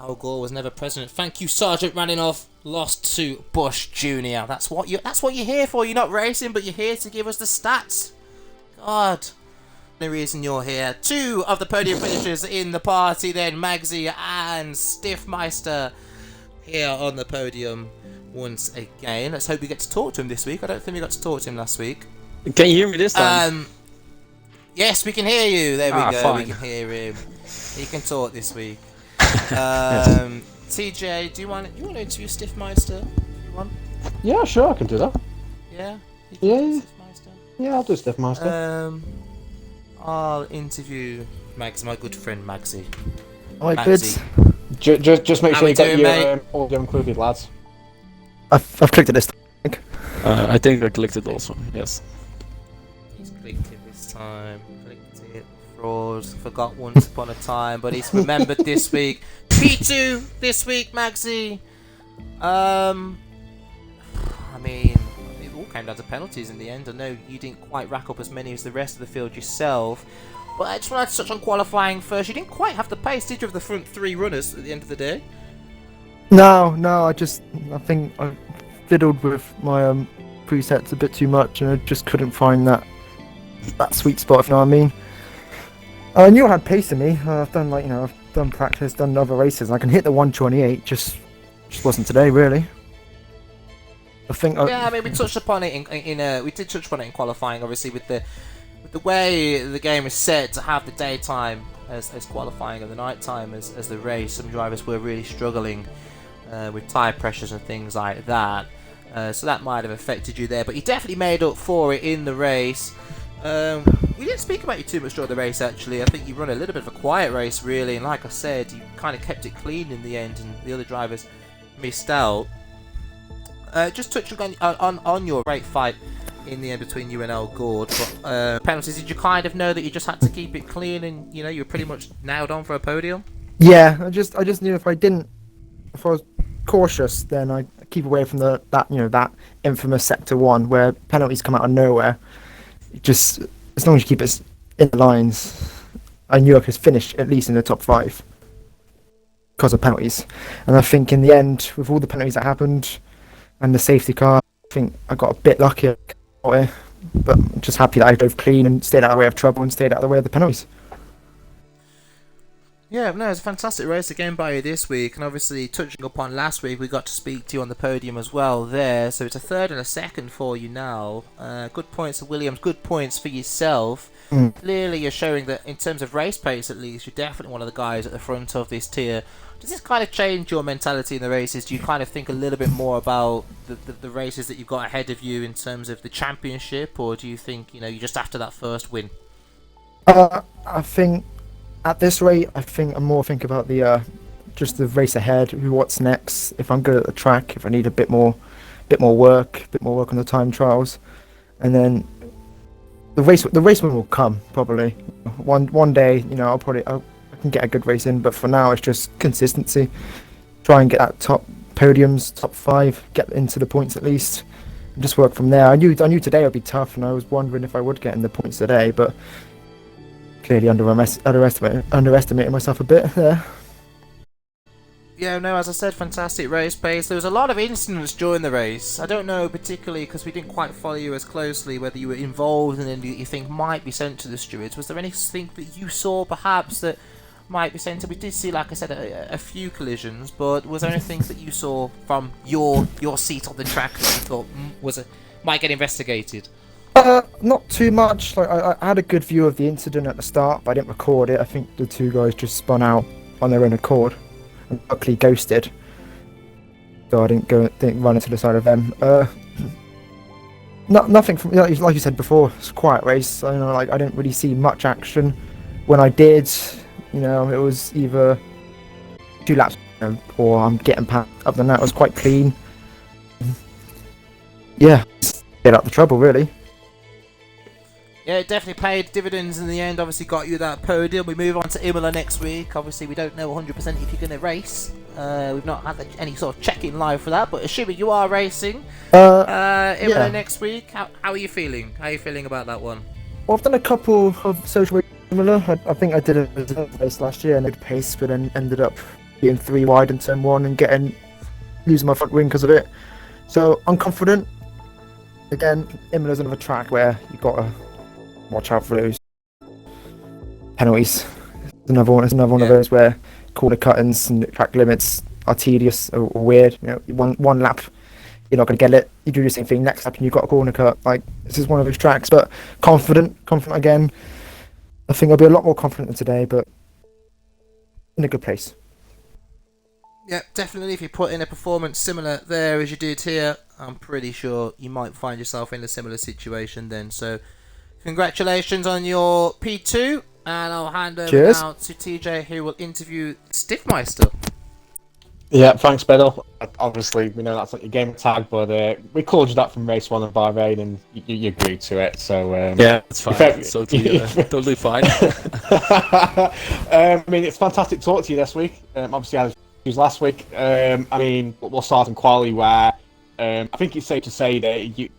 [SPEAKER 1] Al Gore was never president. Thank you, Sergeant Radinoff. Lost to Bush Jr. That's what you're here for. You're not racing, but you're here to give us the stats. God. No reason you're here. 2 of the podium finishers in the party then, Magsy and Stiffmeister here on the podium once again. Let's hope we get to talk to him this week. I don't think we got to talk to him last week.
[SPEAKER 3] Can you hear me this time?
[SPEAKER 1] Yes, we can hear you. There we go.
[SPEAKER 3] Fine.
[SPEAKER 1] We can hear him. He can talk this week.
[SPEAKER 3] Yes.
[SPEAKER 1] TJ, do you want to interview Stiffmeister? You want?
[SPEAKER 2] Yeah, sure, I can do that.
[SPEAKER 1] Yeah. You can
[SPEAKER 2] Yeah.
[SPEAKER 1] do Stiffmeister?
[SPEAKER 2] Yeah, I'll do Stiffmeister.
[SPEAKER 1] I'll interview Mags, my good friend Magsy.
[SPEAKER 4] Alright, good.
[SPEAKER 2] Just make
[SPEAKER 1] How
[SPEAKER 2] sure
[SPEAKER 1] we
[SPEAKER 2] you get
[SPEAKER 1] doing,
[SPEAKER 2] your
[SPEAKER 1] mate?
[SPEAKER 2] audio included, lads.
[SPEAKER 4] I've clicked it this time.
[SPEAKER 3] I think I clicked it also. Yes.
[SPEAKER 1] He's clicked it this time. Clicked it. Fraud. Forgot once upon a time, but he's remembered this week. P2 this week, Magsy. I mean, it all came down to penalties in the end. I know you didn't quite rack up as many as the rest of the field yourself, but I just wanted to touch on qualifying first. You didn't quite have the pace, did you, of the front 3 runners at the end of the day?
[SPEAKER 4] No, I think I fiddled with my presets a bit too much, and I just couldn't find that sweet spot, if you know what I mean. I knew I had pace in me. I've done I've done practice, done other races, and I can hit the 128. Just wasn't today, really. I think.
[SPEAKER 1] Yeah, I mean, we touched upon it we did touch upon it in qualifying, obviously, with the way the game is set to have the daytime as qualifying and the nighttime as the race. Some drivers were really struggling with tyre pressures and things like that, so that might have affected you there. But you definitely made up for it in the race. We didn't speak about you too much during the race, actually. I think you run a little bit of a quiet race, really, and like I said, you kind of kept it clean in the end, and the other drivers missed out. Just touching on your great fight in the end between you and Al Gore, but penalties, did you kind of know that you just had to keep it clean and you were pretty much nailed on for a podium?
[SPEAKER 4] Yeah, I just knew if I was cautious, then I'd keep away from that infamous sector 1 where penalties come out of nowhere. Just as long as you keep it in the lines, I knew I could finish at least in the top 5 because of penalties. And I think in the end, with all the penalties that happened and the safety car, I think I got a bit lucky, but I'm just happy that I drove clean and stayed out of the way of trouble and stayed out of the way of the penalties.
[SPEAKER 1] Yeah, no, it's a fantastic race again by you this week, and obviously touching upon last week, we got to speak to you on the podium as well there, so it's a 3rd and a 2nd for you now. Good points for Williams, good points for yourself. Clearly you're showing that in terms of race pace at least, you're definitely one of the guys at the front of this tier. Does this kind of change your mentality in the races? Do you kind of think a little bit more about the races that you've got ahead of you in terms of the championship, or do you think, you're just after that first win?
[SPEAKER 4] I think at this rate, I'm more thinking about just the race ahead, what's next. If I'm good at the track, if I need a bit more work on the time trials, and then the race win will come probably. One day, I can get a good race in, but for now it's just consistency. Try and get that top podiums, top 5, get into the points at least, and just work from there. I knew today would be tough, and I was wondering if I would get in the points today, but clearly underestimating myself a bit there.
[SPEAKER 1] Yeah, no, as I said, fantastic race pace. There was a lot of incidents during the race. I don't know particularly, because we didn't quite follow you as closely, whether you were involved in any that you think might be sent to the stewards. Was there anything that you saw perhaps that might be sent to? We did see, like I said, a few collisions, but was there anything that you saw from your seat on the track that you thought might get investigated?
[SPEAKER 4] Not too much. I had a good view of the incident at the start, but I didn't record it. I think the 2 guys just spun out on their own accord and luckily ghosted, so I didn't run into the side of them. Nothing from like you said before. It's a quiet race. I didn't really see much action. When I did, it was either 2 laps or I'm getting past. Other than that, it was quite clean. Yeah, get out the trouble really.
[SPEAKER 1] Yeah, it definitely paid dividends in the end. Obviously got you that podium. We move on to Imola next week. Obviously we don't know 100% if you're going to race. We've not had any sort of check-in live for that, but assuming you are racing Imola next week, how are you feeling? How are you feeling about that one?
[SPEAKER 4] Well, I've done a couple of social races. I think I did a reserve race last year and I did pace, but then ended up being 3 wide in turn 1 and losing my front wing because of it. So I'm confident. Again, Imola's another track where you've got to watch out for those penalties. It's another one of those where corner cuttings and track limits are tedious or weird. One lap you're not going to get it. You do the same thing next lap and you've got a corner cut. Like, this is one of those tracks, but confident again. I think I'll be a lot more confident than today, but in a good place.
[SPEAKER 1] Yeah, definitely. If you put in a performance similar there as you did here, I'm pretty sure you might find yourself in a similar situation then. So, congratulations on your P2, and I'll hand over now to TJ, who will interview Stiffmeister.
[SPEAKER 2] Yeah, thanks, Biddle. Obviously, we know that's not your game tag, but we called you that from race 1 of Bahrain, and you agreed to it. So
[SPEAKER 3] yeah, it's fine. It's totally fine.
[SPEAKER 2] I mean, it's fantastic to talk to you this week. Obviously, I had issues last week. I mean, we'll start in quali where I think it's safe to say that you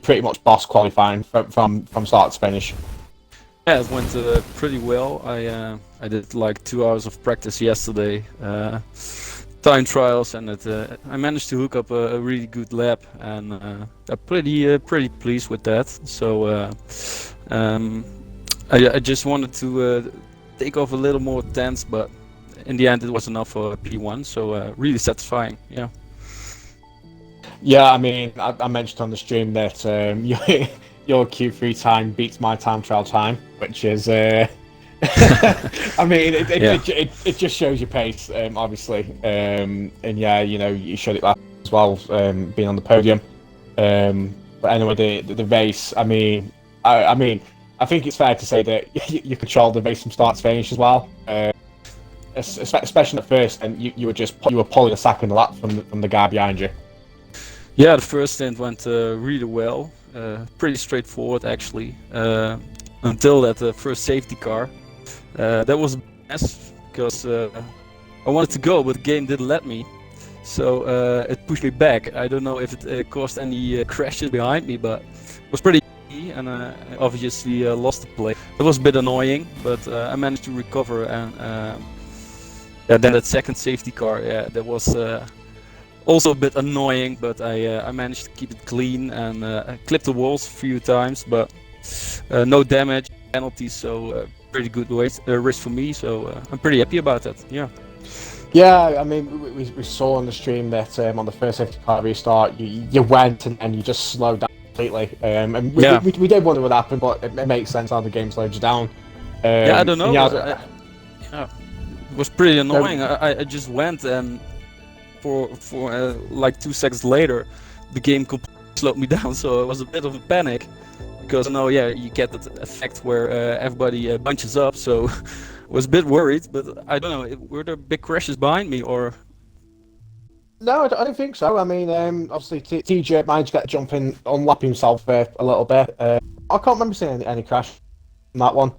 [SPEAKER 2] pretty much boss qualifying from start to finish.
[SPEAKER 3] Yeah, it went pretty well. I did like 2 hours of practice yesterday. Time trials, and I managed to hook up a really good lap, and I'm pretty pleased with that. So I just wanted to take off a little more tense, but in the end it was enough for P1. So really satisfying. Yeah.
[SPEAKER 2] Yeah, I mean, I mentioned on the stream that your Q3 time beats my time trial time, which is. I mean, it just shows your pace, obviously, and yeah, you showed it last as well, being on the podium. But anyway, the race. I mean, I think it's fair to say that you controlled the race from start to finish as well, especially at first, and you were pulling a second lap from the guy behind you.
[SPEAKER 3] Yeah, the first stint went really well, pretty straightforward actually, until that first safety car. That was a mess because I wanted to go, but the game didn't let me. So it pushed me back. I don't know if it caused any crashes behind me, but it was pretty easy, and I obviously lost the play. It was a bit annoying, but I managed to recover. And then that second safety car, that was also a bit annoying, but I managed to keep it clean and I clipped the walls a few times, but no damage, penalties, so pretty good race for me, so I'm pretty happy about that. Yeah,
[SPEAKER 2] I mean, we saw on the stream that on the first safety car restart, you went and you just slowed down completely. And we did wonder what happened, but it makes sense how the game slowed you down.
[SPEAKER 3] I don't know. It was pretty annoying. I just went, and for like 2 seconds later, the game completely slowed me down, so it was a bit of a panic. Because you get that effect where everybody bunches up, so I was a bit worried, but I don't know, were there big crashes behind me, or?
[SPEAKER 2] No, I don't think so. I mean, obviously TJ managed to get jump in, unlap himself a little bit. I can't remember seeing any crash on that one.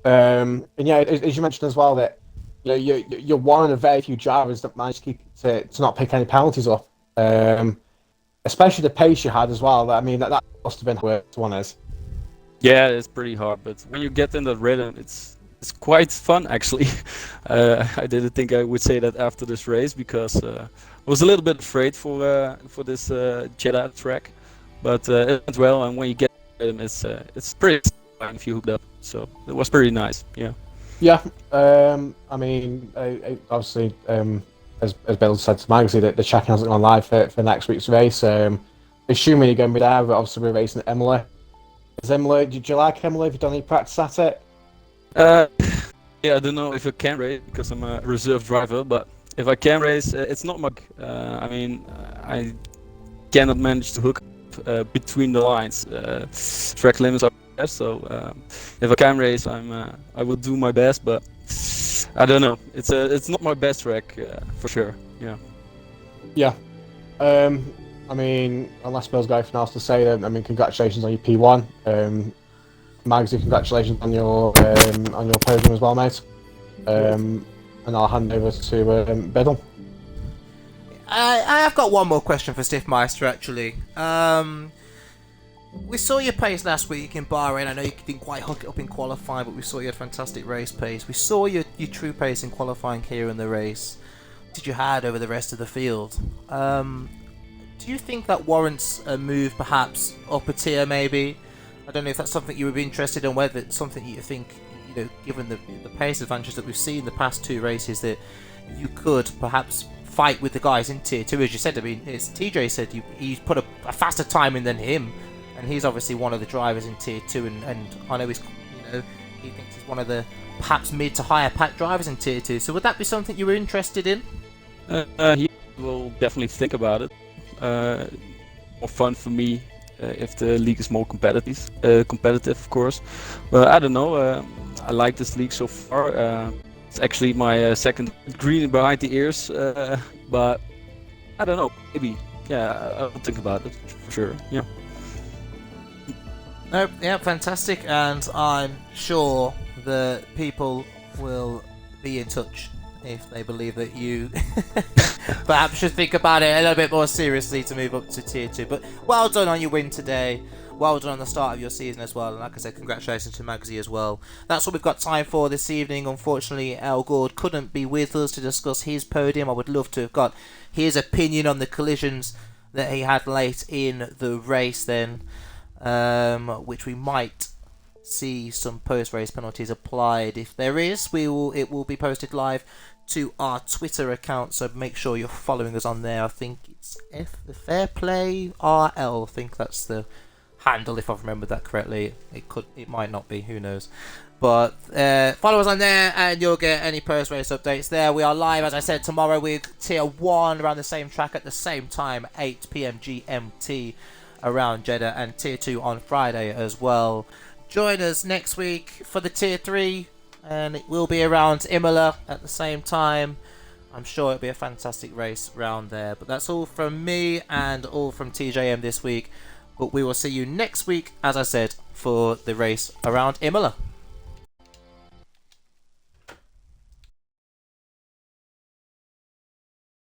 [SPEAKER 2] And yeah, as you mentioned as well, that you're one of the very few drivers that managed to not pick any penalties up. Especially the pace you had as well. I mean, that must have been the worst one is.
[SPEAKER 3] Yeah, it's pretty hard, but when you get in that rhythm, it's quite fun actually. I didn't think I would say that after this race, because I was a little bit afraid for this Jeddah track, but it went well, and when you get in the rhythm, it's pretty fun if you hooked up. So it was pretty nice. Yeah.
[SPEAKER 2] Yeah. I mean, obviously, as Bill said to Magazine, that the check-in hasn't gone live for next week's race. Assuming you're going to be there, but obviously we're racing at Imola. Did you like Imola? Have you done any practice at it?
[SPEAKER 3] Yeah, I don't know if I can race because I'm a reserve driver, but if I can race, it's not my. I mean, I cannot manage to hook up between the lines. Track limits are best, so if I can race, I will do my best, but I don't know. It's not my best track for sure. Yeah.
[SPEAKER 2] Yeah. I mean, unless Bill's got anything else to say, then I mean, congratulations on your P1. Magsy, congratulations on your podium as well, mate. And I'll hand over to Biddle.
[SPEAKER 1] I have got one more question for Stiffmeister, actually. We saw your pace last week in Bahrain. I know you didn't quite hook it up in qualifying, but we saw you had fantastic race pace. We saw your true pace in qualifying here in the race. you had over the rest of the field. Do you think that warrants a move perhaps up a tier maybe? I don't know if that's something you would be interested in, whether it's something you think, given the pace advantages that we've seen in the past 2 races, that you could perhaps fight with the guys in tier 2. As you said, I mean, it's TJ said he's put a faster time in than him, and he's obviously one of the drivers in tier 2, and I know he thinks he's one of the perhaps mid to higher pack drivers in tier 2. So would that be something you were interested in?
[SPEAKER 3] He will definitely think about it. More fun for me if the league is more competitive, of course. But I don't know. I like this league so far. It's actually my second green behind the ears. But I don't know. Maybe. Yeah, I'll think about it for sure. Yeah.
[SPEAKER 1] No, yeah, fantastic, and I'm sure that people will be in touch if they believe that you perhaps should think about it a little bit more seriously to move up to tier 2. But well done on your win today. Well done on the start of your season as well. And like I said, congratulations to Magsy as well. That's what we've got time for this evening. Unfortunately, El Gord couldn't be with us to discuss his podium. I would love to have got his opinion on the collisions that he had late in the race then, which we might see some post-race penalties applied. If there is, it will be posted live to our Twitter account, so make sure you're following us on there. I think it's the Fair Play RL. I think that's the handle, if I've remembered that correctly. It might not be, who knows. But follow us on there and you'll get any post-race updates there. We are live, as I said, tomorrow with Tier 1 around the same track at the same time, 8 PM GMT around Jeddah, and Tier 2 on Friday as well. Join us next week for the Tier 3, and it will be around Imola at the same time. I'm sure it'll be a fantastic race round there. But that's all from me and all from TJM this week. But we will see you next week, as I said, for the race around Imola.